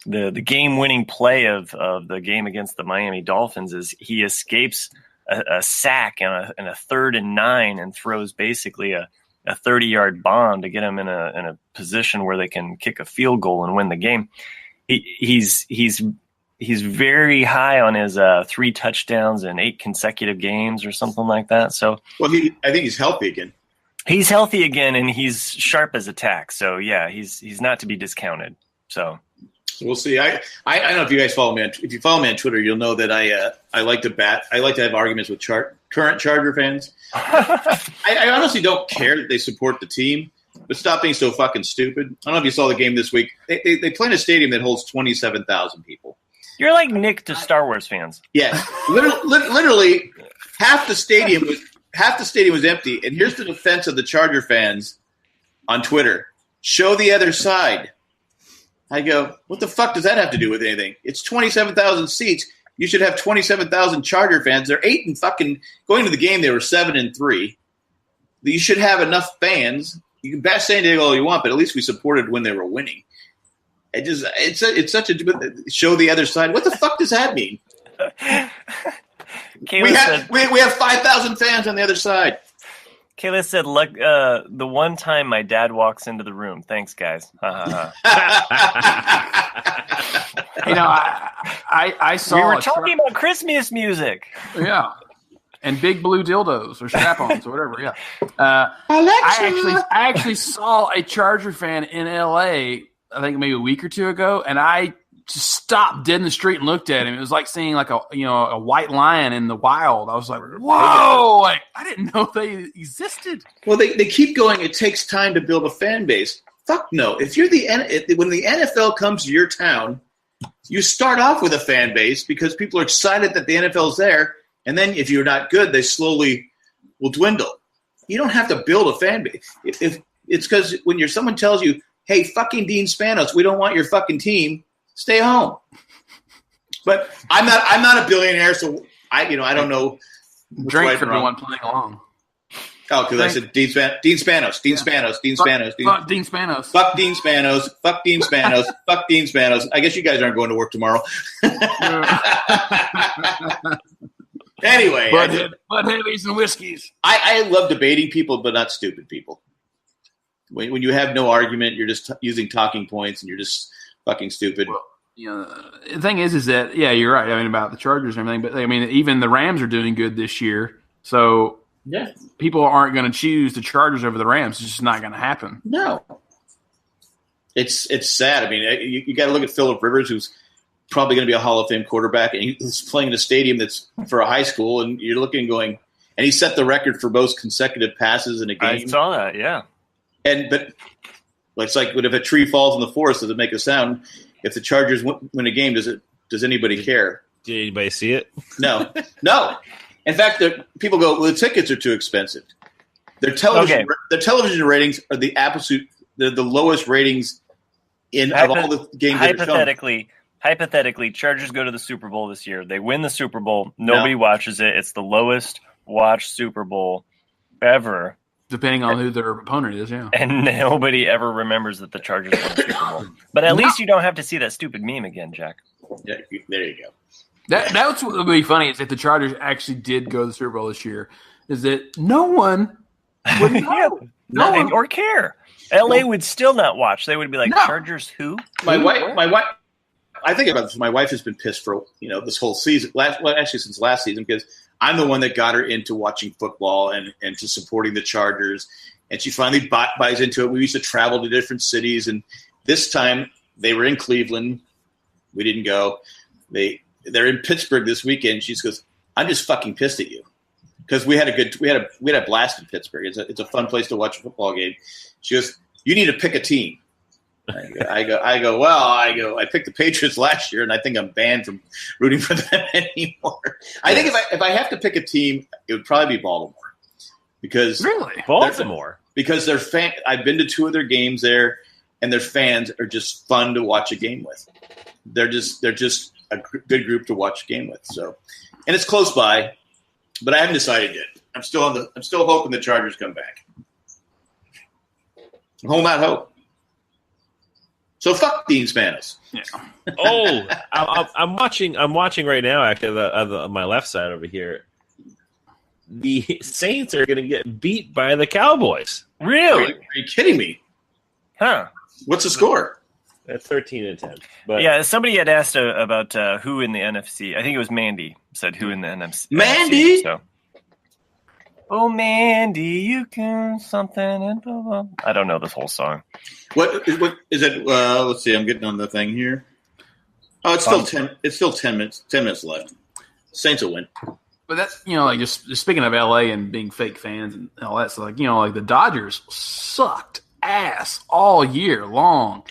the game-winning play of the game against the Miami Dolphins is he escapes a sack and a 3rd and 9 and throws basically a 30-yard bomb to get them in a position where they can kick a field goal and win the game. He's very high on his 3 touchdowns in 8 consecutive games or something like that. So, well, I think he's healthy again. He's healthy again, and he's sharp as a tack. So yeah, he's not to be discounted. So we'll see. I don't know if you guys follow me if you follow me on Twitter, you'll know that I like to bat. I like to have arguments with current Charger fans. I honestly don't care that they support the team, but stop being so fucking stupid. I don't know if you saw the game this week. They play in a stadium that holds 27,000 people. You're like Nick to Star Wars fans. Yeah, literally half the stadium was empty. And here's the defense of the Charger fans on Twitter: show the other side. I go, what the fuck does that have to do with anything? It's 27,000 seats. You should have 27,000 Charger fans. They're 8 and fucking going to the game. They were 7-3. You should have enough fans. You can bash San Diego all you want, but at least we supported when they were winning. It's such a show the other side. What the fuck does that mean? We have 5,000 fans on the other side. Kayla said, "Look, the one time my dad walks into the room. Thanks, guys." I saw. We were talking about Christmas music. Yeah, and big blue dildos or strap-ons or whatever. Yeah, I actually saw a Charger fan in L.A. I think maybe a week or two ago, and I just stopped dead in the street and looked at him. It was like seeing like a white lion in the wild. I was like, whoa! Like, I didn't know they existed. Well, they keep going. It takes time to build a fan base. Fuck no. If you're when the NFL comes to your town, you start off with a fan base because people are excited that the NFL's there, and then if you're not good, they slowly will dwindle. You don't have to build a fan base. If it's because when someone tells you, "Hey, fucking Dean Spanos, we don't want your fucking team," stay home. But I'm not a billionaire, so I don't know. Drink for everyone playing along. Oh, because I said Dean Spanos. Fuck Dean Spanos. Fuck Dean Spanos. Fuck Dean Spanos. Fuck Dean Spanos. I guess you guys aren't going to work tomorrow. Anyway. But heavies and whiskeys. I love debating people, but not stupid people. When you have no argument, you're just using talking points, and you're just fucking stupid. Well, the thing is that, yeah, you're right. I mean, about the Chargers and everything, but I mean, even the Rams are doing good this year. So yeah, people aren't going to choose the Chargers over the Rams. It's just not going to happen. No, it's sad. I mean, you got to look at Phillip Rivers, who's probably going to be a Hall of Fame quarterback, and he's playing in a stadium that's for a high school, and you're looking and going, and he set the record for most consecutive passes in a game. I saw that, yeah. But it's like, if a tree falls in the forest, does it make a sound? If the Chargers win a game, does anybody care? Did anybody see it? No. In fact, people go, well, the tickets are too expensive. Their television ratings are they're the lowest ratings of all the games that are shown. Hypothetically, Chargers go to the Super Bowl this year. They win the Super Bowl. Nobody watches it. It's the lowest watched Super Bowl ever. Depending on who their opponent is, yeah. And nobody ever remembers that the Chargers won the Super Bowl. But at least you don't have to see that stupid meme again, Jack. Yeah, there you go. That's what would be funny is if the Chargers actually did go to the Super Bowl this year, is that no one would know. No one or care. LA would still not watch. They would be like, Chargers who? My wife, I think about this. My wife has been pissed for this whole season. Actually, since last season, because I'm the one that got her into watching football and to supporting the Chargers, and she finally buys into it. We used to travel to different cities, and this time they were in Cleveland. We didn't go. They're in Pittsburgh this weekend. She goes, "I'm just fucking pissed at you," because we had a blast in Pittsburgh. It's a fun place to watch a football game. She goes, "You need to pick a team." I go. I picked the Patriots last year, and I think I'm banned from rooting for them anymore. I think if I have to pick a team, it would probably be Baltimore, because Baltimore, because their fan. I've been to 2 of their games there, and their fans are just fun to watch a game with. They're just a good group to watch a game with. So, and it's close by, but I haven't decided yet. I'm still hoping the Chargers come back. I'm holding out hope. So fuck Deamie Santos. Yeah. I'm watching right now. Actually, on my left side over here, the Saints are going to get beat by the Cowboys. Really? Are you kidding me? Huh? What's the score? That's 13-10. But yeah, somebody had asked about who in the NFC. I think it was Mandy said who in the NFC. Mandy. So. Oh, Mandy, you can something and blah, blah. I don't know this whole song. What is it? Let's see. I'm getting on the thing here. Oh, it's still 10. It's still 10 minutes. 10 minutes left. Saints will win. But that's like just speaking of LA and being fake fans and all that. So like the Dodgers sucked ass all year long,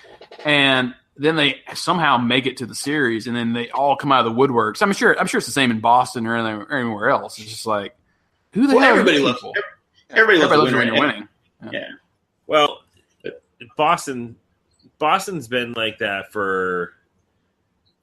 and then they somehow make it to the series, and then they all come out of the woodworks. I'm sure it's the same in Boston or anywhere else. It's just like. Who the hell? Everybody loves when you're winning. Yeah. Well, Boston's been like that for.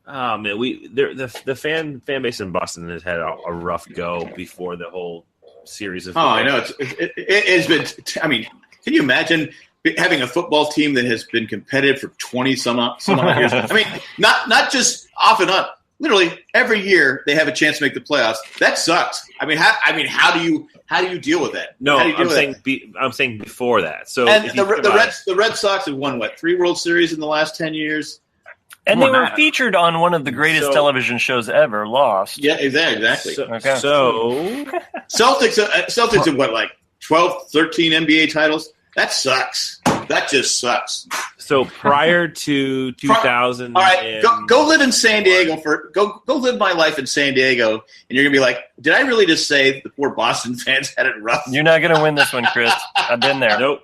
Oh man, the fan base in Boston has had a rough go before the whole series of. Oh, I know it's been. I mean, can you imagine having a football team that has been competitive for 20 some odd years? I mean, not just off and up. Literally every year they have a chance to make the playoffs. That sucks. I mean, how do you deal with that? No, I'm saying before that. So and the Red Sox have won 3 World Series in the last 10 years, and they were featured on one of the greatest television shows ever. Lost. Yeah, exactly. So Celtics have what 12, 13 NBA titles. That sucks. That just sucks. So prior to 2000, all right, go live in San Diego go live my life in San Diego, and you're gonna be like, did I really just say the poor Boston fans had it rough? You're not gonna win this one, Chris. I've been there. Nope.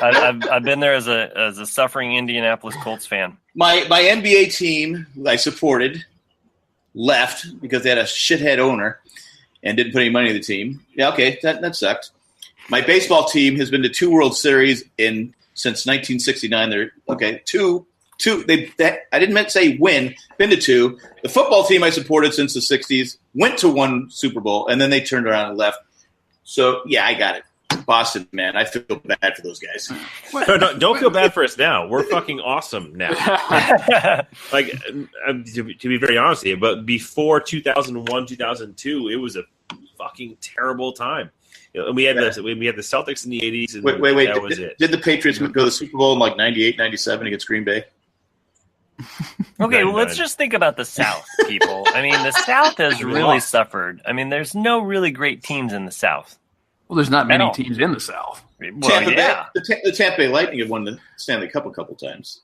I've been there as a suffering Indianapolis Colts fan. My NBA team I supported left because they had a shithead owner and didn't put any money in the team. Yeah, okay, that sucked. My baseball team has been to 2 World Series since 1969. They're okay. Two. I didn't meant to say win. Been to 2. The football team I supported since the 60s went to 1 Super Bowl, and then they turned around and left. So yeah, I got it. Boston, man, I feel bad for those guys. No, don't feel bad for us now. We're fucking awesome now. To be very honest with you, but before 2001, 2002, it was a fucking terrible time. And we had the Celtics in the 80s. And wait. That was it. Did the Patriots go to the Super Bowl in 98, 97 against Green Bay? Okay, well, let's just think about the South, people. I mean, the South has really suffered. I mean, there's no really great teams in the South. Well, there's not many teams in the South. Well, the Tampa Bay Lightning have won the Stanley Cup a couple times.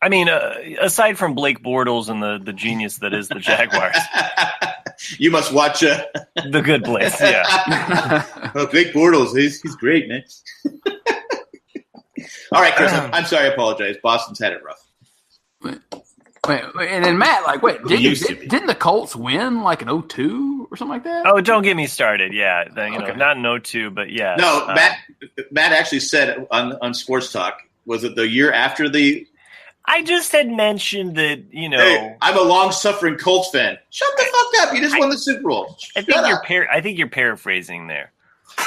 I mean, aside from Blake Bortles and the genius that is the Jaguars. You must watch The Good Place, yeah. Oh, Blake Bortles, he's great, man. All right, Chris, I'm sorry, I apologize. Boston's had it rough. Wait, and then Matt, didn't the Colts win like an 0-2 or something like that? Oh, don't get me started. Yeah, Okay. not an 0-2, but yeah. No, Matt actually said on Sports Talk, was it the year after the? I just had mentioned that, Hey, I'm a long-suffering Colts fan. Shut the fuck up! You just won the Super Bowl. I think you're paraphrasing there,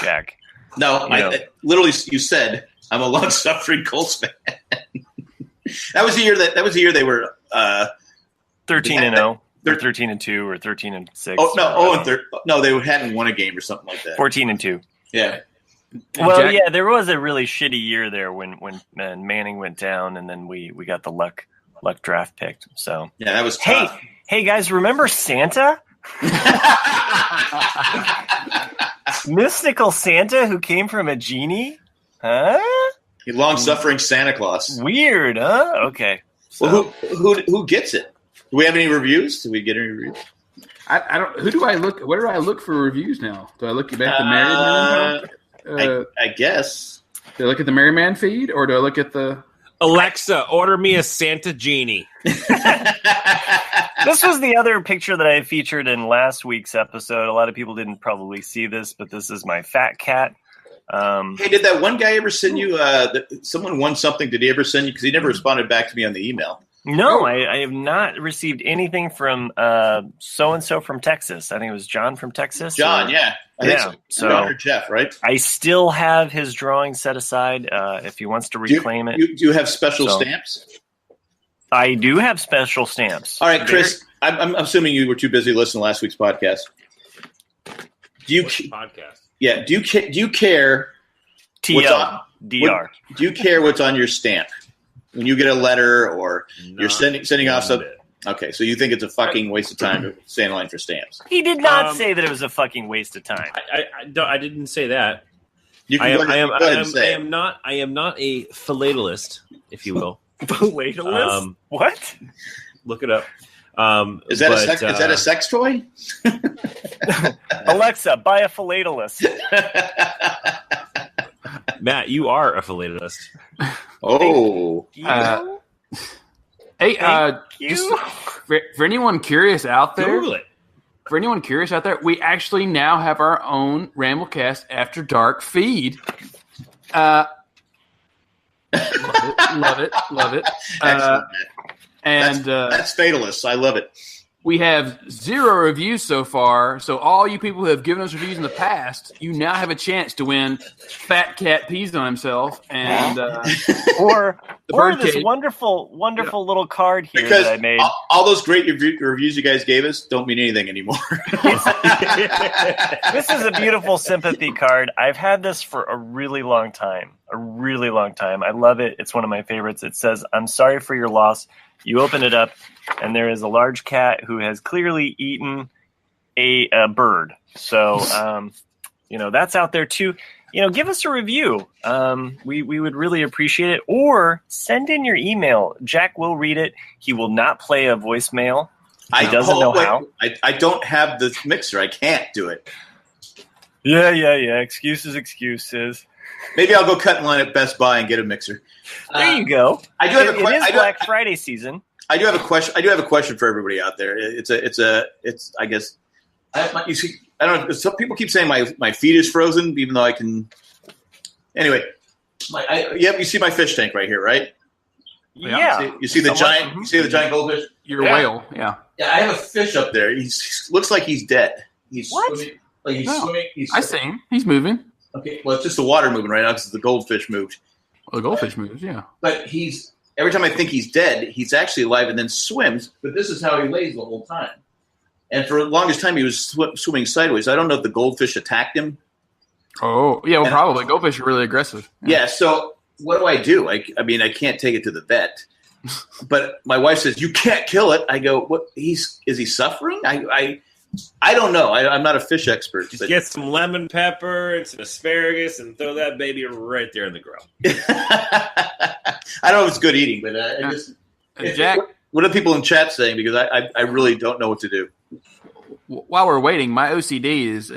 Jack. No, literally, you said I'm a long-suffering Colts fan. That was the year they were 13-0, or 13-2, or 13-6. Oh no, they hadn't won a game or something like that. 14-2. Yeah. Well, yeah, there was a really shitty year there when Manning went down, and then we got the luck draft picked. So yeah, that was tough. Hey guys, remember Santa? Mystical Santa who came from a genie? Huh? Long-suffering Santa Claus. Weird, huh? Okay. So. Well, who gets it? Do we have any reviews? Do we get any reviews? I don't. Who do I look? Where do I look for reviews now? Do I look back to Merry Man? I guess. Do I look at the Merry Man feed, or do I look at the Alexa? Order me a Santa genie. This was the other picture that I featured in last week's episode. A lot of people didn't probably see this, but this is my fat cat. Hey, did that one guy ever send you? Someone won something. Did he ever send you? Because he never responded back to me on the email. No, I have not received anything from so-and-so from Texas. I think it was John from Texas. John, yeah. I think so. John or Jeff, right? I still have his drawing set aside if he wants to reclaim it. Do you have special stamps? I do have special stamps. All right, Chris, I'm assuming you were too busy listening to last week's podcast. Podcast? Yeah. Do you care? DR. Do you care what's on your stamp when you get a letter or you're sending off something? Okay, so you think it's a fucking waste of time to stay in line for stamps? He did not say that it was a fucking waste of time. I didn't say that. I am not a philatelist, if you will. Philatelist? What? Look it up. Is that a sex toy? Alexa, buy a philatelist. Matt, you are a philatelist. Oh. Just for anyone curious out there, Google it. For anyone curious out there, we actually now have our own Ramblecast After Dark feed. Love it. Excellent. And that's fatalist. I love it. We have 0 reviews so far, so all you people who have given us reviews in the past, you now have a chance to win Fat Cat Pees on Himself and or this wonderful little card here because that I made. All those great reviews you guys gave us don't mean anything anymore. This is a beautiful sympathy card. I've had this for a really long time. I love it. It's one of my favorites. It says, "I'm sorry for your loss." You open it up, and there is a large cat who has clearly eaten a bird. So, that's out there too. Give us a review. We would really appreciate it. Or send in your email. Jack will read it. He will not play a voicemail. He doesn't know how. I don't have the mixer. I can't do it. Yeah. Excuses. Maybe I'll go cut in line at Best Buy and get a mixer. There you go. I do have a question. It is Black Friday season. I do have a question. I do have a question for everybody out there. It's I guess. You see, I don't know. Some people keep saying my feet is frozen, even though I can. Anyway, you see my fish tank right here, right? Yeah. You see the giant. You see the giant goldfish. Your whale. Yeah. Yeah, I have a fish up there. He looks like he's dead. He's what? Swimming. Like he's swimming. I see him. He's moving. Okay, well, it's just the water moving right now because the goldfish moved. Well, the goldfish moves, yeah. But every time I think he's dead, he's actually alive and then swims. But this is how he lays the whole time. And for the longest time, he was swimming sideways. I don't know if the goldfish attacked him. Oh, yeah, well, probably. Goldfish are really aggressive. Yeah, so what do I do? I mean, I can't take it to the vet. But my wife says, you can't kill it. I go, what? Is he suffering? I don't know. I'm not a fish expert. Just get some lemon pepper and some asparagus and throw that baby right there in the grill. I don't know if it's good eating, but Jack, what are people in chat saying? Because I really don't know what to do. while we're waiting, my OCD is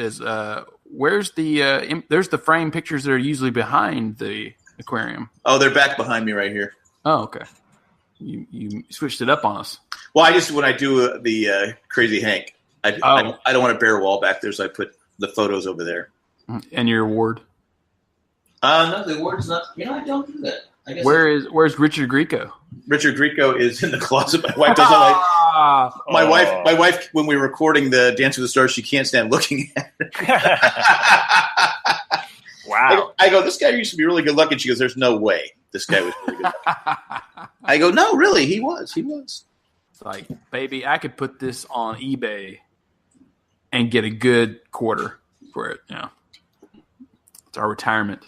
where's there's the frame pictures that are usually behind the aquarium. Oh, they're back behind me right here. Oh, okay. You switched it up on us. Well, when I do the Crazy Hank, I don't want a bare wall back there, so I put the photos over there. And your award? No, the award's not. I don't do that. I guess Where's Richard Grieco? Richard Grieco is in the closet. My wife doesn't like. My wife, when we were recording the Dance with the Stars, she can't stand looking at it. Wow. I go, this guy used to be really good looking. She goes, there's no way this guy was really good looking. I go, no, really, he was. It's like, baby, I could put this on eBay and get a good quarter for it. It's our retirement.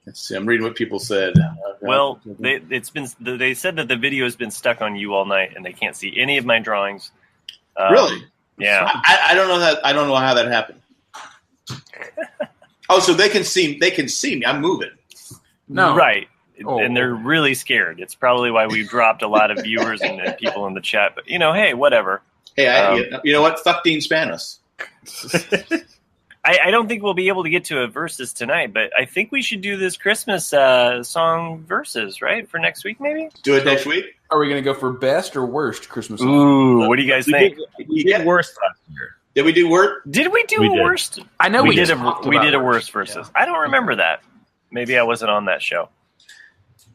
Let's see. I'm reading what people said. Well, they said that the video has been stuck on you all night, and they can't see any of my drawings. Really? Yeah. I don't know that. I don't know how that happened. Oh, so they can see me. I'm moving. No. Right. And they're really scared. It's probably why we dropped a lot of viewers and people in the chat. But, hey, whatever. Hey, you know what? Fuck Dean Spanos. I don't think we'll be able to get to a verses tonight, but I think we should do this Christmas song verses, right? For next week, maybe? Do it next week? Are we going to go for best or worst Christmas song? Ooh, what do you guys think? We did worst last year. Did we do worst? Did we do worst? I know we did a worst versus. Yeah. I don't remember that. Maybe I wasn't on that show.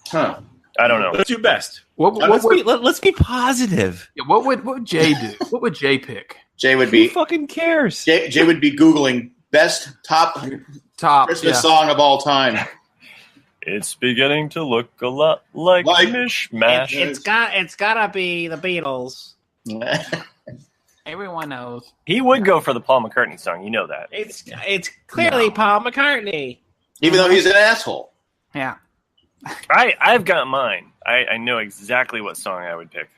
Huh. I don't know. Let's do best. Let's be positive. Yeah, what would Jay do? What would Jay pick? Jay would be. Who fucking cares? Jay would be Googling best top Christmas song of all time. It's beginning to look a lot like mishmash. It's gotta be the Beatles. Everyone knows. He would go for the Paul McCartney song. You know that. It's clearly Paul McCartney. Even though he's an asshole. Yeah. I've got mine. I know exactly what song I would pick.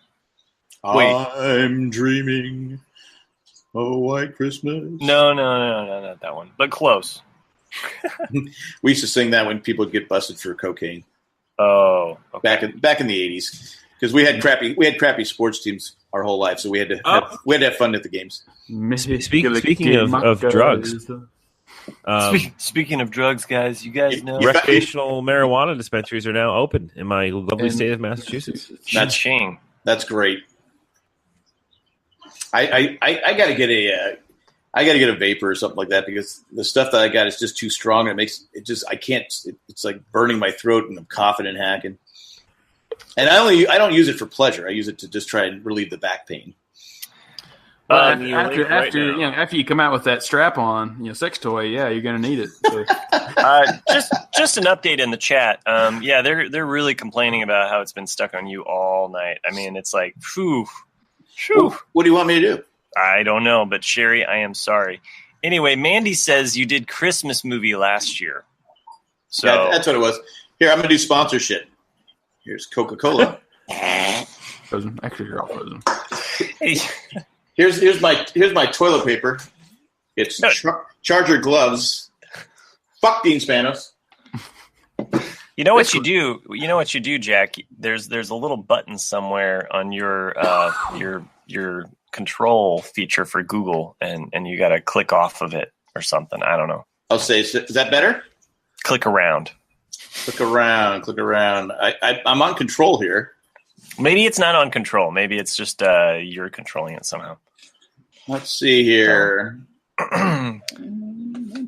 Wait. I'm dreaming a white Christmas. No, not that one. But close. We used to sing that when people would get busted for cocaine. Oh, okay. Back in the 80s, because we had crappy sports teams our whole life, so we had to have fun at the games. Speaking of drugs, speaking of drugs, guys, you guys know recreational marijuana dispensaries are now open in my lovely state of Massachusetts. That's great. I got to get a vapor or something like that, because the stuff that I got is just too strong. And I can't. It's like burning my throat, and I'm coughing and hacking. And I don't use it for pleasure. I use it to just try and relieve the back pain. After you come out with that strap on, sex toy, you're gonna need it. So. Just an update in the chat. They're really complaining about how it's been stuck on you all night. I mean, it's like, phew. What do you want me to do? I don't know, but Sherry, I am sorry. Anyway, Mandy says you did Christmas movie last year. So yeah, that's what it was. Here, I'm gonna do sponsorship. Here's Coca-Cola. Frozen. Actually, you're all frozen. Hey. Here's my toilet paper. It's Charger gloves. Fuck Dean Spanos. You know what you do? You know what you do, Jack? There's a little button somewhere on your control feature for Google, and you got to click off of it or something. I don't know. I'll say, is that better? Click around. Click around. I'm on control here. Maybe it's not on control. Maybe it's just you're controlling it somehow. Let's see here.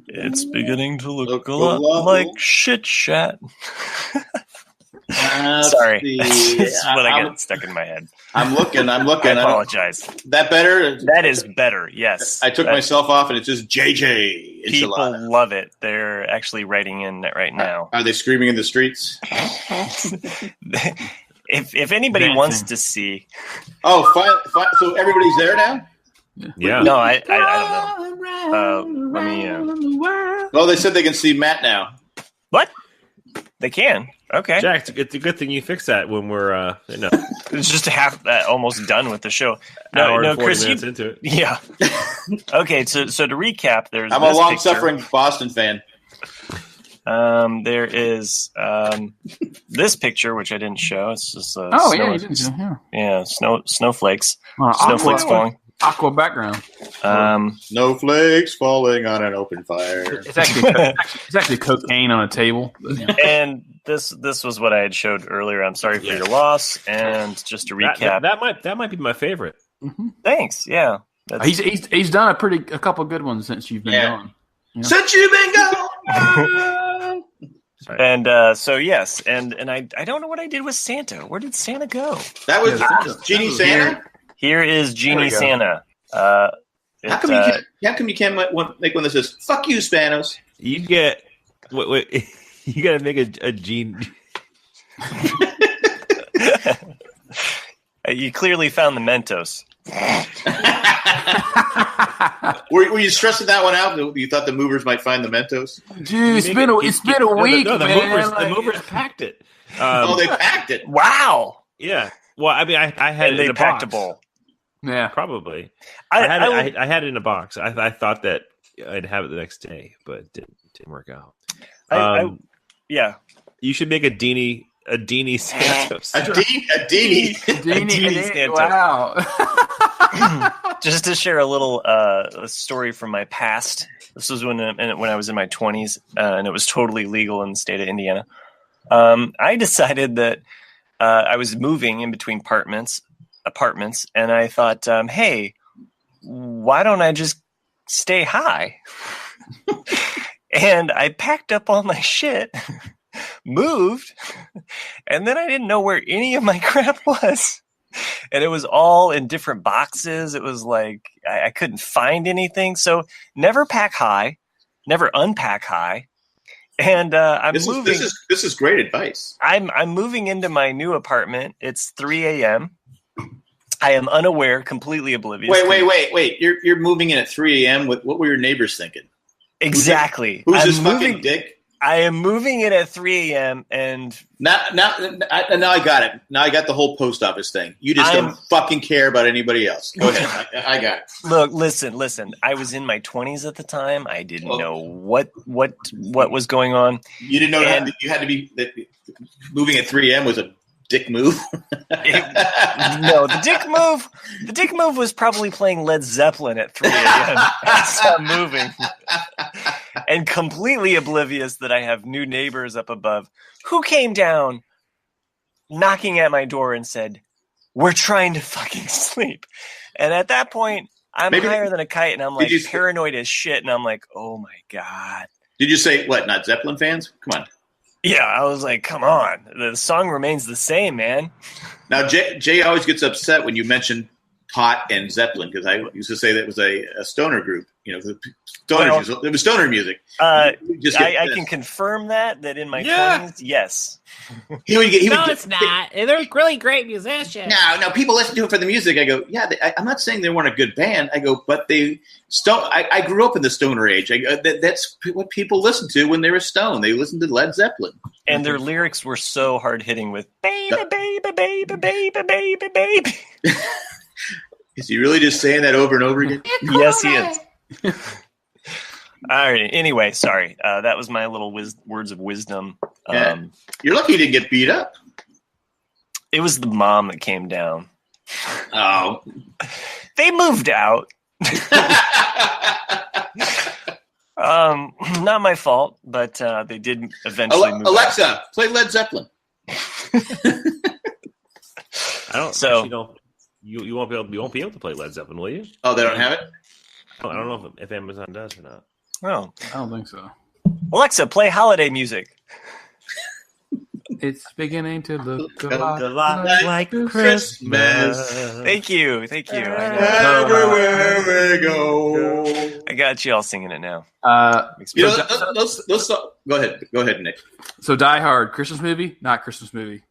It's beginning to look a lot like shit shat. Sorry. That's what I get stuck in my head. I'm looking. I apologize. That better? That is better, yes. I took myself off, and it's just JJ. People love it. They're actually writing in right now. Are they screaming in the streets? If anybody wants to see. Oh, fine. So everybody's there now? Yeah. No, I don't know. Let me. Well, they said they can see Matt now. What? They can. Okay. Jack, it's a good thing you fixed that when we're It's just almost done with the show. Hour and 40 minutes into it. Yeah. Okay, so to recap, there's. I'm a long-suffering Boston fan. There is this picture, which I didn't show. It's just You didn't show. Yeah, snowflakes. Aqua, Snowflakes falling. Aqua background. Snowflakes falling on an open fire. It's actually cocaine on a table. But, yeah. And this was what I had showed earlier. I'm sorry for your loss. And just to recap, that might be my favorite. Mm-hmm. Thanks. Yeah, he's done a couple good ones since you've been gone. Yeah. Since you've been gone. And so yes, and I don't know what I did with Santa. Where did Santa go? That was Genie Santa. Here is Genie Santa. How come you can't make one that says "fuck you, Spanos"? You get wait, you got to make a gene. You clearly found the Mentos. Were you stressing that one out? You thought the movers might find the Mentos? Dude, it's been a week, man. The movers packed it. They packed it. Wow. Yeah. Well, I mean, I had it in a packed box. a bowl. Yeah, probably. I had it in a box. I thought that I'd have it the next day, but it didn't work out. Yeah. You should make a Deamie Santos. A Deamie Santos. Wow. Just to share a little story from my past. This was when I was in my 20s, and it was totally legal in the state of Indiana. I decided that I was moving in between apartments, and I thought, hey, why don't I just stay high? And I packed up all my shit, moved, and then I didn't know where any of my crap was. And it was all in different boxes. It was like I couldn't find anything. So never pack high, never unpack high. And moving. This is great advice. I'm moving into my new apartment. It's 3 a.m. I am unaware, completely oblivious. Wait! You're moving in at 3 a.m. What were your neighbors thinking? Exactly. Who's this fucking dick? I am moving in at 3 a.m. and now I got it. Now I got the whole post office thing. You just don't fucking care about anybody else. Go ahead. I got it. Look, listen. I was in my 20s at the time. I didn't know what was going on. You didn't know that you had to be that moving at 3 a.m. was a dick move. No, the dick move was probably playing Led Zeppelin at 3 a.m. as I'm moving. And completely oblivious that I have new neighbors up above who came down knocking at my door and said, "We're trying to fucking sleep." And at that point, I'm higher than a kite, and I'm like paranoid as shit, and I'm like, oh my God. Did you say, what, not Zeppelin fans? Come on. Yeah, I was like, come on. The song remains the same, man. Now, Jay always gets upset when you mention Pot and Zeppelin, because I used to say that was a stoner group. You know, it was stoner music. I can confirm that in my 20s, yes. It's not. They're really great musicians. No, people listen to it for the music. I go, yeah, I'm not saying they weren't a good band. I go, but I grew up in the stoner age. That's what people listened to when they were stoned. They listened to Led Zeppelin. And their lyrics were so hard-hitting with, baby, baby, baby, baby, baby, baby. Is he really just saying that over and over again? Yes, he is. All right. Anyway, sorry. That was my little words of wisdom. You're lucky you didn't get beat up. It was the mom that came down. Oh. They moved out. Not my fault, but they did eventually move Alexa, out. play Led Zeppelin. You won't be able to play Led Zeppelin, will you? Oh, they don't have it? I don't know if Amazon does or not. Oh, I don't think so. Alexa, play holiday music. It's beginning to look a lot like Christmas. Thank you. Everywhere we go. I got you all singing it now. Go ahead, Nick. So Die Hard, Christmas movie? Not Christmas movie.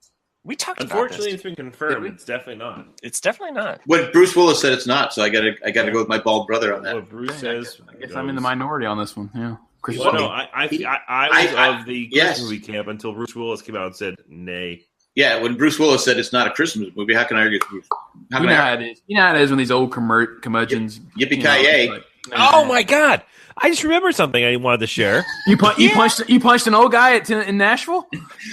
We talked Unfortunately, about it's been confirmed. It's definitely not. It's definitely not. When Bruce Willis said it's not, so I got to go with my bald brother on that. What Bruce says. I guess I'm in the minority on this one. Yeah. Well, no, I was of the Christmas movie camp until Bruce Willis came out and said nay. Yeah, when Bruce Willis said it's not a Christmas movie, how can I argue? You know how it is. You know how it is when these old curmudgeons. Yippee-ki-yay. Oh my God! I just remembered something I wanted to share. You punched an old guy in Nashville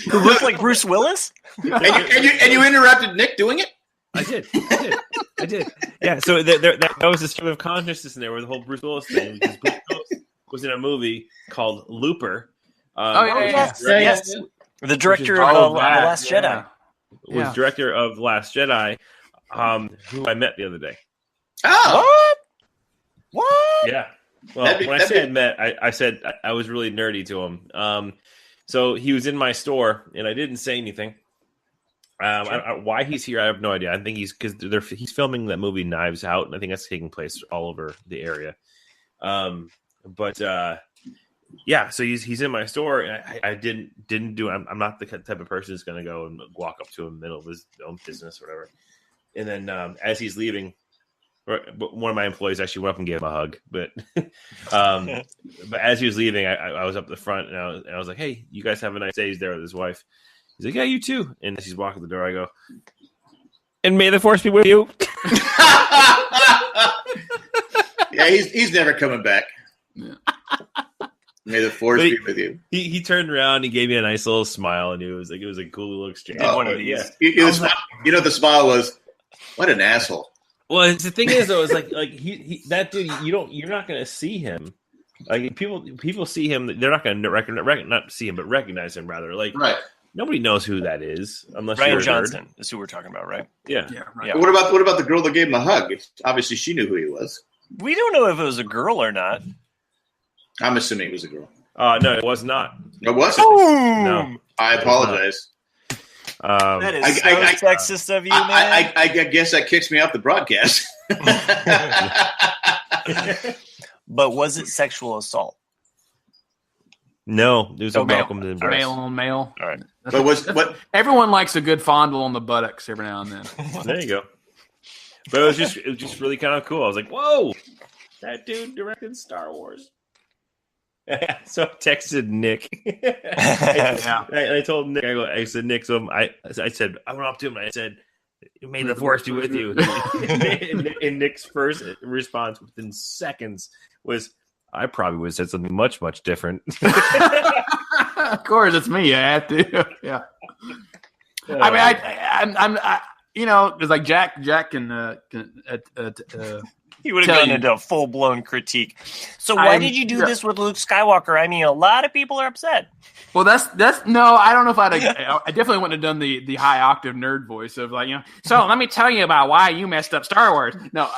who looked like Bruce Willis, and you interrupted Nick doing it. I did. Yeah. So that was a stream of consciousness in there with the whole Bruce Willis thing. Because Bruce Willis was in a movie called Looper. Yes. The director of The Last Jedi. Was director of The Last Jedi, who I met the other day. Oh, what? Yeah. Well, when I met, I said I was really nerdy to him. So he was in my store, and I didn't say anything. Why he's here, I have no idea. I think he's filming that movie Knives Out, and I think that's taking place all over the area. Yeah, so he's in my store, and I didn't do. I'm not the type of person who's going to go and walk up to him in the middle of his own business or whatever. And then as he's leaving, one of my employees actually went up and gave him a hug. But as he was leaving, I was up the front, and I was like, "Hey, you guys have a nice day." He's there with his wife. He's like, "Yeah, you too." And as he's walking the door, I go, "And may the force be with you." Yeah, he's never coming back. Yeah. May the force be with you. He turned around, he gave me a nice little smile, and it was a cool little exchange. One of these. Yeah. The smile was, "What an asshole." Well, the thing is, though, is like he that dude, you're not going to see him. Like people see him, they're not going to not see him, but recognize him rather. Like right. Nobody knows who that is unless Ryan you're Johnson is who we're talking about, right? Yeah. Right. Yeah. What about the girl that gave him a hug? Obviously, she knew who he was. We don't know if it was a girl or not. I'm assuming it was a girl. No, it was not. It wasn't. No, I apologize. That is sexist of you, man. I guess that kicks me off the broadcast. But was it sexual assault? No, it was a welcome embrace. Male on male. All right. But everyone likes a good fondle on the buttocks every now and then. There you go. But it was just really kind of cool. I was like, "Whoa, that dude directed Star Wars." So I texted Nick. I told Nick, I said, "Nick," so I said, I went up to him and I said, "May the force be with you." And Nick's first response within seconds was, "I probably would have said something much, much different." Of course, it's me. I have to. Yeah. I'm it's like Jack can he would have gone into a full-blown critique. So why did you do this with Luke Skywalker? I mean, a lot of people are upset. Well, that's no, I don't know if I definitely wouldn't have done the high octave nerd voice of like, so let me tell you about why you messed up Star Wars. No,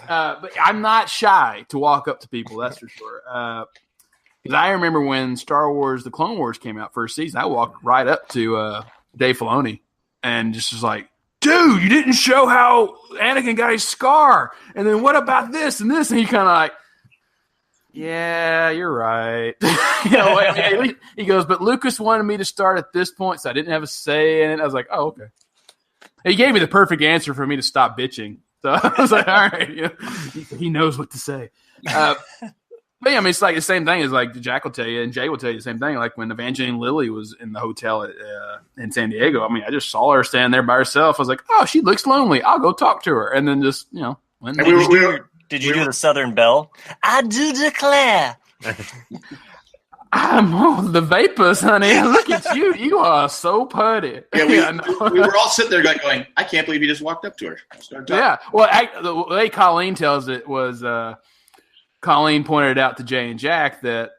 but I'm not shy to walk up to people, that's for sure. Because I remember when Star Wars, The Clone Wars came out first season, I walked right up to Dave Filoni and just was like, "Dude, you didn't show how Anakin got his scar. And then what about this and this?" And he kind of like, "Yeah, you're right." He goes, "But Lucas wanted me to start at this point, so I didn't have a say in it." I was like, "Oh, okay." He gave me the perfect answer for me to stop bitching. So I was like, all right, he knows what to say. But yeah, I mean, it's like the same thing as like Jack will tell you, and Jay will tell you the same thing. Like when Evangeline Lilly was in the hotel in San Diego, I mean, I just saw her standing there by herself. I was like, "Oh, she looks lonely. I'll go talk to her." And then just, went. Did you do the Southern Belle? I do declare. I'm on the vapors, honey. Look at you. You are so putty. Yeah, we were all sitting there going, "I can't believe he just walked up to her." Yeah. Well, the way Colleen tells it was Colleen pointed it out to Jay and Jack that,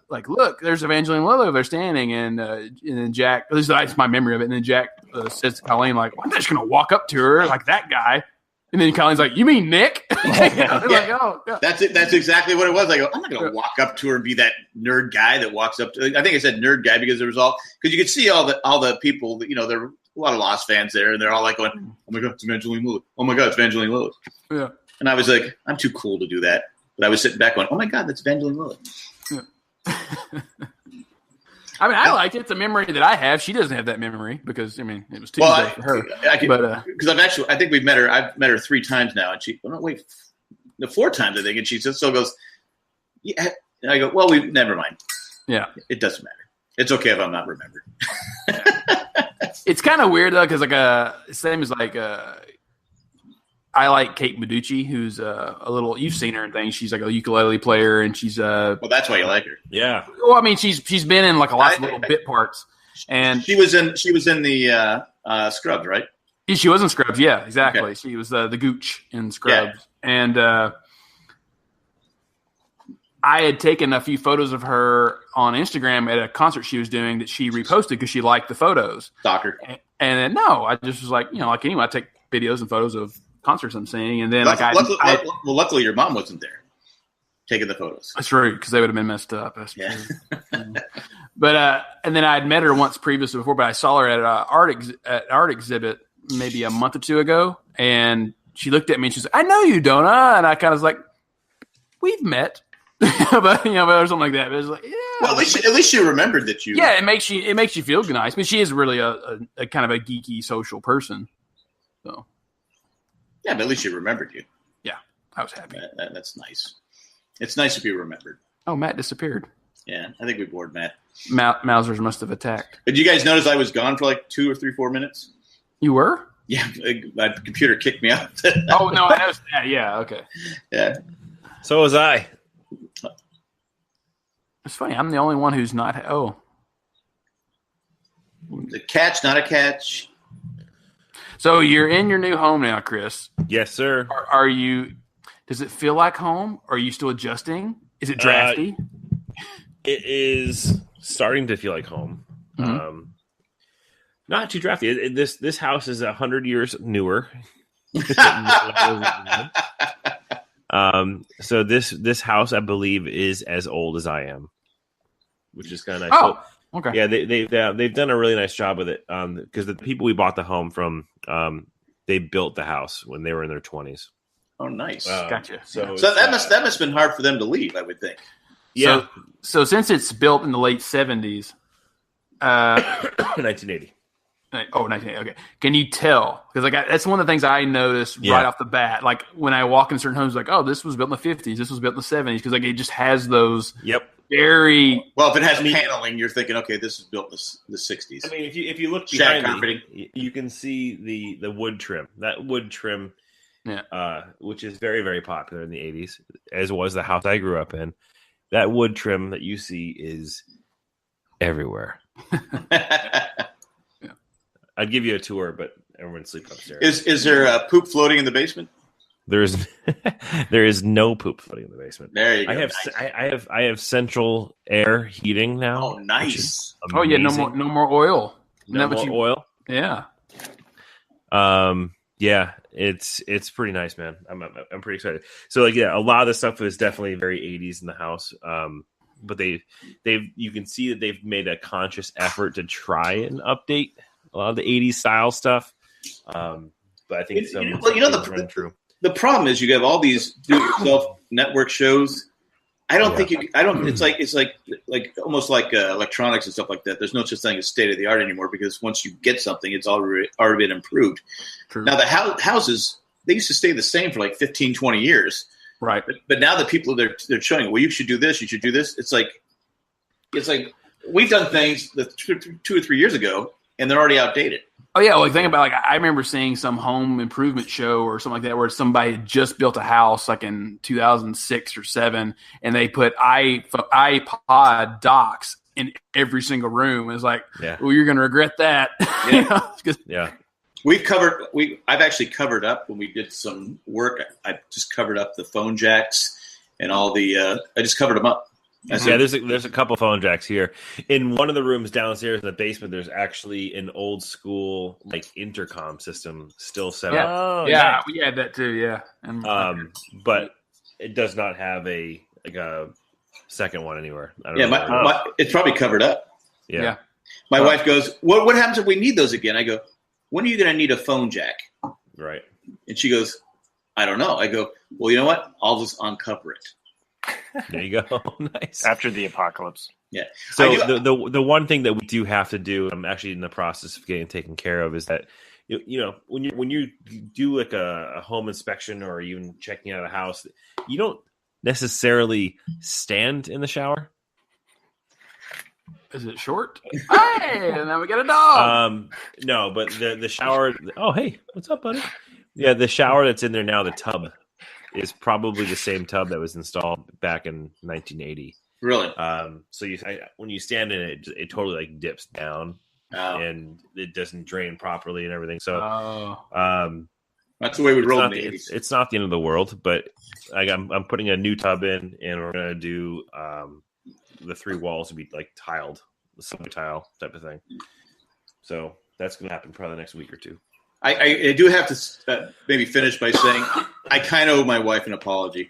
look, there's Evangeline Lilly over there standing. And then Jack, at least that's my memory of it. And then Jack says to Colleen, like, "I'm just going to walk up to her like that guy." And then Colleen's like, "You mean Nick?" Like, "Oh, yeah." That's it. That's exactly what it was. I go, "I'm not going to walk up to her and be that nerd guy that walks up to." I think I said nerd guy because because you could see all the people. There were a lot of Lost fans there, and they're all like going, "Oh my God, it's Evangeline Lilly! Oh my God, it's Evangeline Lilly!" Yeah. And I was like, "I'm too cool to do that," but I was sitting back going, "Oh my God, that's Evangeline Lilly!" Yeah. I mean, I like it. It's a memory that I have. She doesn't have that memory because, I mean, it was Tuesday for her. Because I think we've met her. I've met her 3 times now, and she. Oh, wait, 4 times I think, and she still goes. Yeah, and I go, "Well, never mind. Yeah, it doesn't matter. It's okay if I'm not remembered." It's kind of weird though, because same as I like Kate Miducci, who's a little. You've seen her and things. She's like a ukulele player, and she's Well, that's why you like her. Yeah. Well, I mean, she's been in like a lot of little bit parts, and she was in the Scrubs, right? she was in Scrubs. Yeah, exactly. Okay. She was the Gooch in Scrubs, and I had taken a few photos of her on Instagram at a concert she was doing that she reposted because she liked the photos. Stalker. And then, no, I just was like, like anyone, I take videos and photos of concerts I'm seeing, and then luckily your mom wasn't there taking the photos. That's true, because they would have been messed up. That's yeah. true. But and then I had met her once previously before, but I saw her at an art exhibit maybe a month or two ago, and she looked at me and she's like, "I know you, don't I?" And I kind of was like, "We've met." but or something like that. But it was like, yeah. Well, at least you remembered that you. Yeah, it makes you feel nice. But she is really a kind of a geeky social person. So. Yeah, but at least you remembered you. Yeah, I was happy. That's nice. It's nice to be remembered. Oh, Matt disappeared. Yeah, I think we bored Matt. Mausers must have attacked. Did you guys notice I was gone for like 2 or 3, 4 minutes? You were? Yeah, my computer kicked me out. Oh no, I noticed that. Yeah, okay. Yeah. So was I. It's funny. I'm the only one who's not. Oh, The catch, not a catch. So you're in your new home now, Chris. Yes, sir. Are you? Does it feel like home? Or are you still adjusting? Is it drafty? It is starting to feel like home. Mm-hmm. Not too drafty. This house is 100 years newer. So this house, I believe, is as old as I am, which is kind of nice. Oh, okay. Yeah, they've done a really nice job with it. Because the people we bought the home from, they built the house when they were in their 20s. Oh, nice. Gotcha. So that must have been hard for them to leave, I would think. Yeah. So since it's built in the late 70s, 1980. Oh, 1980. Okay. Can you tell? Because that's one of the things I noticed right off the bat. Like when I walk in certain homes, like, oh, this was built in the 50s. This was built in the 70s. Because it just has those. Yep. Very well. If it has paneling, you're thinking, okay, this is built in the 60s. I mean, if you look behind me, you can see the wood trim. That wood trim, which is very, very popular in the 80s, as was the house I grew up in. That wood trim that you see is everywhere. I'd give you a tour, but everyone sleep upstairs. Is there poop floating in the basement? There is no poop floating in the basement. There you go. I have central air heating now. Oh, nice. Oh yeah, no more oil. No more oil. Yeah. Yeah, it's pretty nice, man. I'm pretty excited. So a lot of the stuff is definitely very 80s in the house. But you can see that they've made a conscious effort to try and update a lot of the 80s style stuff. But I think the problem is you have all these do-it-yourself network shows. It's like almost like electronics and stuff like that. There's no such thing as state of the art anymore because once you get something, it's already been improved. True. Now the houses, they used to stay the same for like 15, 20 years. Right. But now the people they're showing, well, you should do this, you should do this. It's like we've done things that 2 or 3 years ago, and they're already outdated. Oh yeah, think about I remember seeing some home improvement show or something like that where somebody had just built a house like in 2006 or 7, and they put iPod docks in every single room. It's like, well, you're going to regret that. Yeah. I've actually covered up when we did some work. I just covered up the phone jacks and all I just covered them up. Yeah, there's a couple phone jacks here. In one of the rooms downstairs in the basement, there's actually an old school intercom system still set up. Oh, yeah, we had that too. Yeah, but it does not have a second one anywhere. I don't know. It's probably covered up. Yeah. My wife goes, "What happens if we need those again?" I go, "When are you going to need a phone jack?" Right. And she goes, "I don't know." I go, "Well, you know what? I'll just uncover it." There you go. Nice. After the apocalypse. Yeah. So the one thing that we do have to do, I'm actually in the process of getting taken care of, is that when you do like a home inspection or even checking out a house, you don't necessarily stand in the shower. Is it short? Hey, and now we got a dog. No, but the shower. Oh, hey, what's up, buddy? Yeah, the shower that's in there now, the tub, is probably the same tub that was installed back in 1980. Really? So when you stand in it, it totally like dips down, and it doesn't drain properly and everything. So, that's the way we roll in the 80s. It's not the end of the world, but I'm putting a new tub in, and we're gonna do the 3 walls to be like tiled, the semi tile type of thing. So that's gonna happen probably the next week or two. I do have to maybe finish by saying I kind of owe my wife an apology.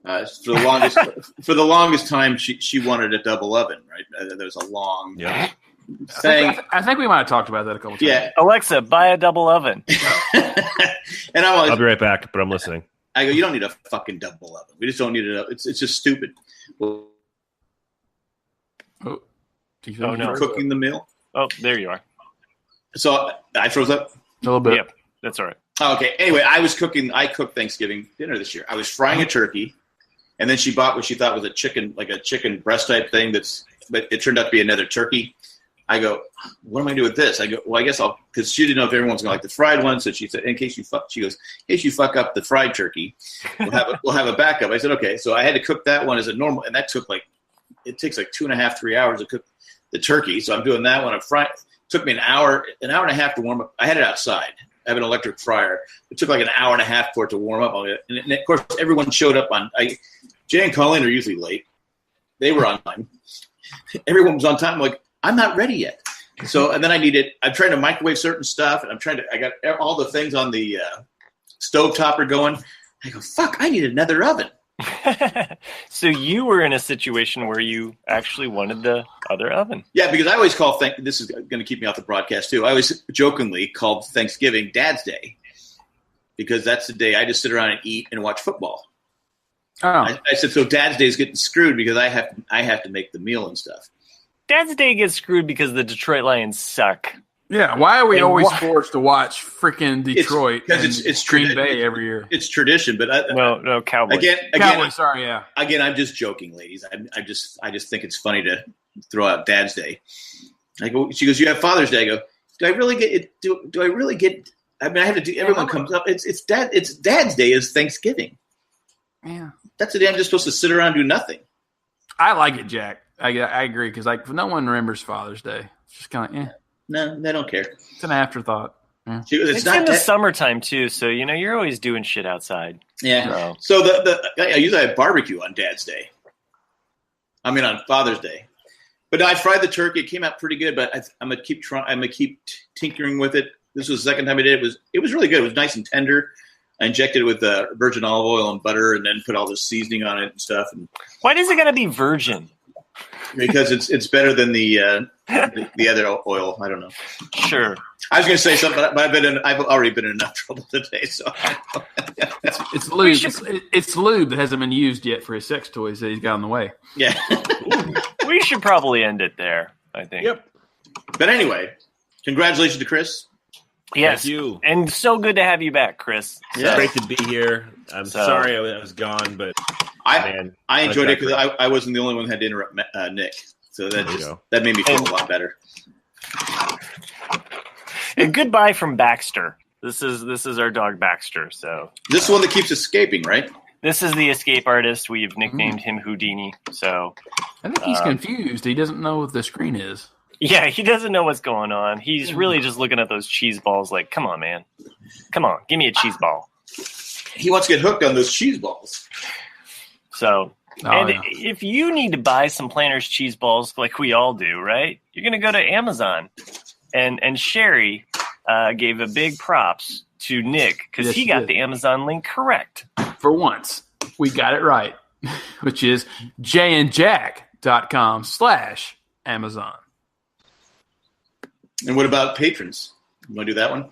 For the longest time, she wanted a double oven. Right, there was a long thing. I think we might have talked about that a couple times. Yeah, Alexa, buy a double oven. And I'll be right back, but I'm listening. I go, you don't need a fucking double oven. We just don't need it. It's just stupid. Well, no, cooking the meal. Oh, there you are. So I froze up. A little bit. Yep, that's all right. Okay. Anyway, I cooked Thanksgiving dinner this year. I was frying a turkey, and then she bought what she thought was a chicken breast type thing. But it turned out to be another turkey. I go, what am I doing with this? I go, well, I guess because she didn't know if everyone's going to like the fried one. So she said, in case you fuck up the fried turkey, we'll have a backup. I said, okay. So I had to cook that one as a normal, and that it takes like 2.5, 3 hours to cook the turkey. So I'm doing that one. I'm frying. It took me an hour and a half to warm up. I had it outside. I have an electric fryer. It took like an hour and a half for it to warm up. And of course, everyone showed up Jay and Colleen are usually late. They were on time. Everyone was on time. I'm like, I'm not ready yet. So, and then I'm trying to microwave certain stuff, and I got all the things on the stove topper going. I go, fuck, I need another oven. So you were in a situation where you actually wanted the other oven. Yeah, because I always call this is going to keep me off the broadcast too. I always jokingly called Thanksgiving Dad's Day because that's the day I just sit around and eat and watch football. Oh. I said, so Dad's Day is getting screwed because I have to make the meal and stuff. Dad's Day gets screwed because the Detroit Lions suck. Yeah, why are we always forced to watch freaking Detroit? Because it's Green Bay every year. It's tradition, but no Cowboys. Cowboys. Sorry, yeah. Again, I'm just joking, ladies. I just think it's funny to throw out Dad's Day. She goes, you have Father's Day. I go, do I really get it? Do I really get? I mean, I have to do. Everyone comes up. It's Dad's Day is Thanksgiving. Yeah, that's the day I'm just supposed to sit around and do nothing. I like it, Jack. I agree because no one remembers Father's Day. It's just kind of No, they don't care. It's an afterthought. Yeah. It's in the summertime too, so you're always doing shit outside. Yeah. So I usually have barbecue on Dad's Day. I mean on Father's Day, but I fried the turkey. It came out pretty good, but I'm gonna keep trying. I'm gonna keep tinkering with it. This was the second time I did it. It was really good. It was nice and tender. I injected it with virgin olive oil and butter, and then put all the seasoning on it and stuff. And why does it gotta be virgin? Because it's better than the other oil. I don't know. Sure. I was going to say something, but I've already been in enough trouble today. So it's lube. It's lube that hasn't been used yet for his sex toys that he's got on the way. Yeah. We should probably end it there, I think. Yep. But anyway, congratulations to Chris. Yes. Thank you. And so good to have you back, Chris. It's great to be here. I'm sorry I was gone, but I enjoyed it because I wasn't the only one who had to interrupt Nick. So that made me feel a lot better. And goodbye from Baxter. This is our dog Baxter. So this is one that keeps escaping, right? This is the escape artist. We've nicknamed him Houdini. So I think he's confused. He doesn't know what the screen is. Yeah, he doesn't know what's going on. He's really just looking at those cheese balls like, come on, man. Come on, give me a cheese ball. He wants to get hooked on those cheese balls. So, if you need to buy some Planters cheese balls like we all do, right, you're going to go to Amazon. And Sherry gave a big props to Nick because he got the Amazon link correct. For once, we got it right, which is jandjack.com/Amazon. And what about patrons? You want to do that one?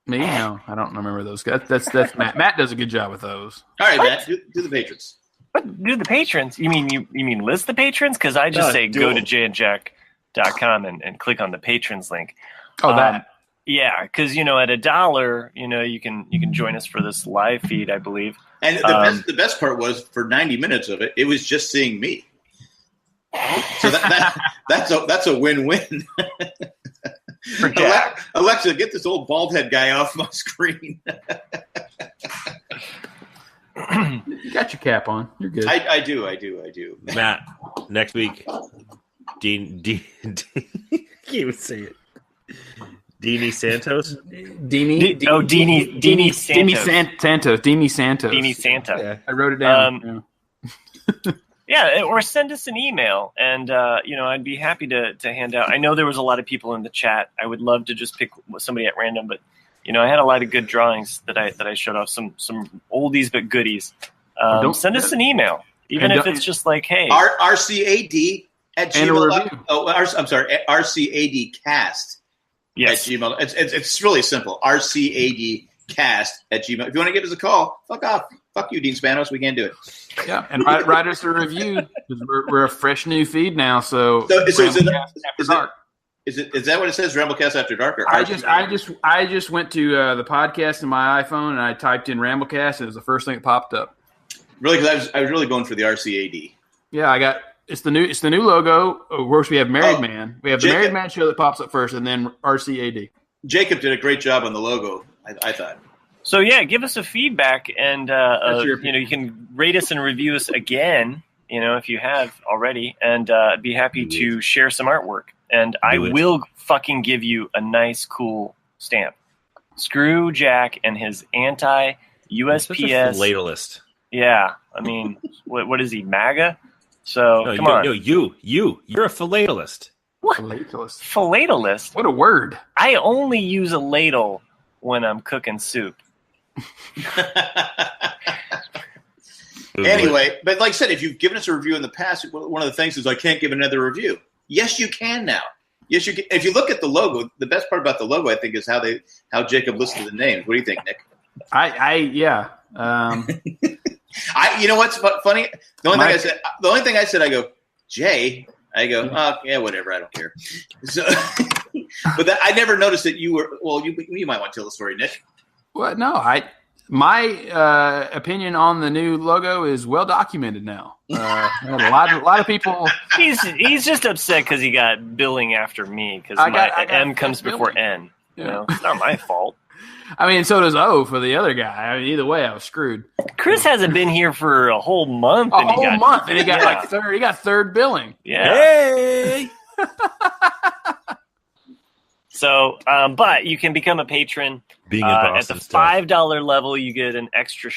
Me? No, I don't remember those guys. That's Matt. Matt does a good job with those. All right, Matt, do the patrons. What? Do the patrons? You mean list the patrons? Because I just say go to jandjack.com and click on the patrons link. Oh, that. Yeah, because at $1, you can join us for this live feed, I believe. And the best part was for 90 minutes of it, it was just seeing me. So that's a win-win. For Jack. Alexa, get this old bald head guy off my screen. You got your cap on. You're good. I do. Matt, next week, Dean can't even say it. Deamie Santos? Deamie Santos. Deamie Santos. Deamie Santos. Yeah, I wrote it down. Yeah, or send us an email, and I'd be happy to hand out. I know there was a lot of people in the chat. I would love to just pick somebody at random, but I had a lot of good drawings that I showed off. Some oldies but goodies. Send us an email, even if it's just like, hey, RCAD at gmail. I'm sorry, RCADcast. Yes. At Gmail. It's really simple. RCADcast at Gmail. If you want to give us a call, fuck off. Fuck you, Dean Spanos. We can't do it. Yeah, and write us a review. We're a fresh new feed now. So is that what it says? Ramblecast After Dark. Or I just went to the podcast in my iPhone and I typed in Ramblecast and it was the first thing that popped up. Really, because I was really going for the RCAD. Yeah, it's the new logo. Of course, we have Married Man. We have the Married Man show that pops up first, and then RCAD. Jacob did a great job on the logo, I thought. So yeah, give us a feedback, and you can rate us and review us again, if you have already, and I'd be happy to share some artwork. And I will fucking give you a nice, cool stamp. Screw Jack and his anti-USPS philatelist. Yeah, I mean, what is he, MAGA? So come on. No, you're a philatelist. What? Philatelist? What a word! I only use a ladle when I'm cooking soup. Anyway, but like I said, if you've given us a review in the past, one of the things is I can't give another review. Yes, you can now. Yes, you can. If you look at the logo, the best part about the logo, I think, is how Jacob listed the names. What do you think, Nick? Yeah. You know what's funny? The only thing I said, I go, Jay. I go, yeah, whatever. I don't care. So, but I never noticed that you were. Well, you might want to tell the story, Nick. Well, no, my opinion on the new logo is well documented now. A lot of people. He's just upset because he got billing after me because my M comes before N. It's not my fault. I mean, so does O for the other guy. I mean, either way, I was screwed. Chris hasn't been here for a whole month. And he got third. He got third billing. Yeah. Hey. So, but you can become a patron. Being in Boston, at the $5 level, you get an extra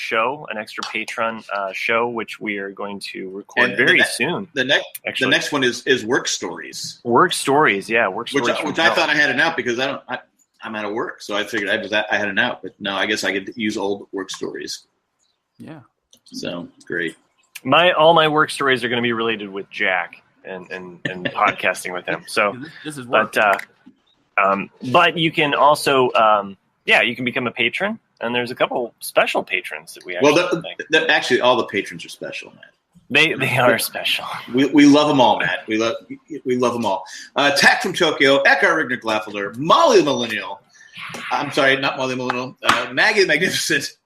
patron show, which we are going to record very soon. The next one is Work Stories. Work Stories, yeah. Which I thought I had an out because I'm out of work, so I figured I had an out. But no, I guess I could use old work stories. Yeah. So great. All my work stories are going to be related with Jack and podcasting with him. So this is work. But you can also you can become a patron, and there's a couple special patrons that we actually actually all the patrons are special, man. They are special. We love them all, Matt. We love them all. Tack from Tokyo, Eckhart Rigner Glaffelder, Molly the Millennial. I'm sorry, not Molly the Millennial. Maggie the Magnificent.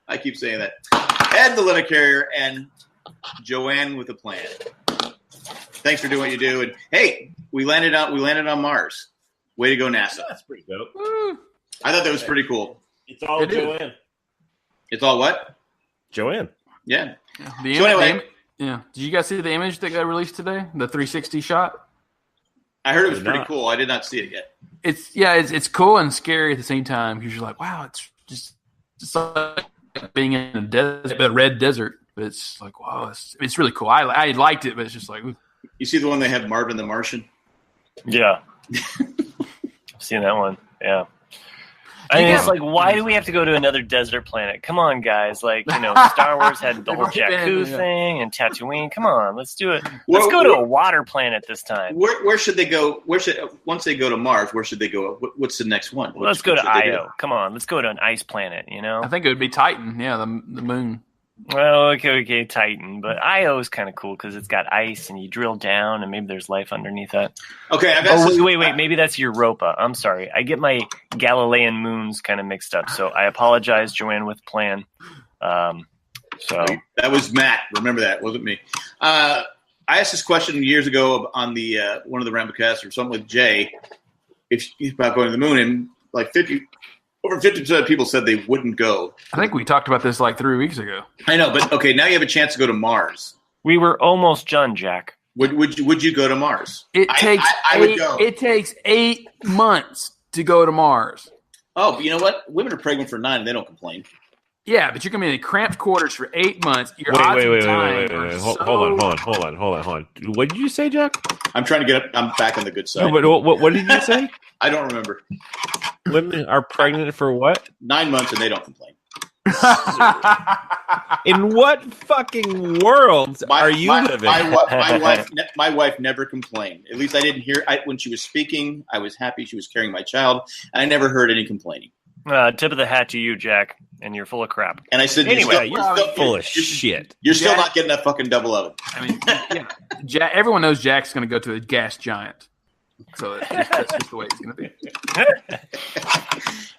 I keep saying that. Ed the Letter Carrier and Joanne with a Plan. Thanks for doing what you do. And hey, we landed on Mars. Way to go, NASA. That's pretty dope. I thought that was pretty cool. It's all Joanne. It's all what? Joanne. Yeah. Did you guys see the image that got released today? The 360 shot? I heard it was pretty cool. I did not see it yet. It's cool and scary at the same time because you're like, wow, it's just like being in a desert, a red desert. But it's like, wow, it's really cool. I liked it, but it's just like, ooh. You see the one they have Marvin the Martian? Yeah. I've seen that one. Yeah. I mean, it's like, why do we have to go to another desert planet? Come on, guys. Like, Star Wars had the whole Jakku thing and Tatooine. Come on, let's do it. Let's go to a water planet this time. Where should they go? Once they go to Mars, where should they go? What's the next one? Let's go to Io. Come on, let's go to an ice planet, I think it would be Titan. Yeah, the moon. Well, okay, Titan. But Io is kind of cool because it's got ice and you drill down and maybe there's life underneath that. Okay. Wait. Maybe that's Europa. I'm sorry. I get my Galilean moons kind of mixed up. So I apologize, Joanne with Plan. So that was Matt. Remember that. It wasn't me. I asked this question years ago on the one of the Ramblecasts or something with Jay. about going to the moon, and like over 50% of people said they wouldn't go. I think we talked about this like 3 weeks ago. I know, but okay, now you have a chance to go to Mars. We were almost done, Jack. Would you go to Mars? I would go. It takes 8 months to go to Mars. Oh, but you know what? Women are pregnant for 9 and they don't complain. Yeah, but you're going to be in cramped quarters for 8 months. Wait. Hold on. What did you say, Jack? I'm trying to get up. I'm back on the good side. No, but what did you say? I don't remember. Women are pregnant for what? 9 months and they don't complain. In what fucking world are you living? My wife never complained. At least I didn't hear. When she was speaking, I was happy she was carrying my child. And I never heard any complaining. Tip of the hat to you, Jack, and you're full of crap. And I said, anyway, you're full of shit. You're still not getting that fucking double oven. I mean, everyone knows Jack's going to go to a gas giant. So that's just the way it's going to be.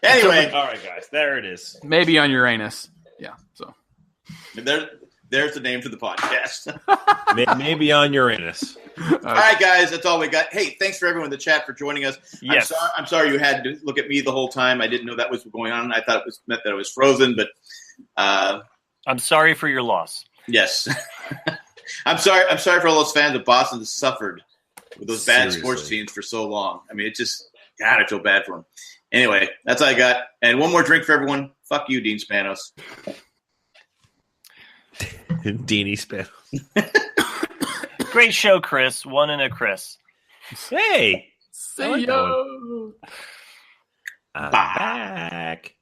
Anyway. All right, guys. There it is. Maybe on Uranus. Yeah. So there's the name for the podcast. Maybe on Uranus. All right, guys. That's all we got. Hey, thanks for everyone in the chat for joining us. Yes. I'm sorry you had to look at me the whole time. I didn't know that was going on. I thought it meant that I was frozen, but I'm sorry for your loss. Yes. I'm sorry for all those fans of Boston that suffered with those bad sports teams for so long. I mean, it just, God, I feel bad for them. Anyway, that's all I got. And one more drink for everyone. Fuck you, Dean Spanos. Deanie Spanos. Great show, Chris. One and a Chris. Hey. See you. I'm back.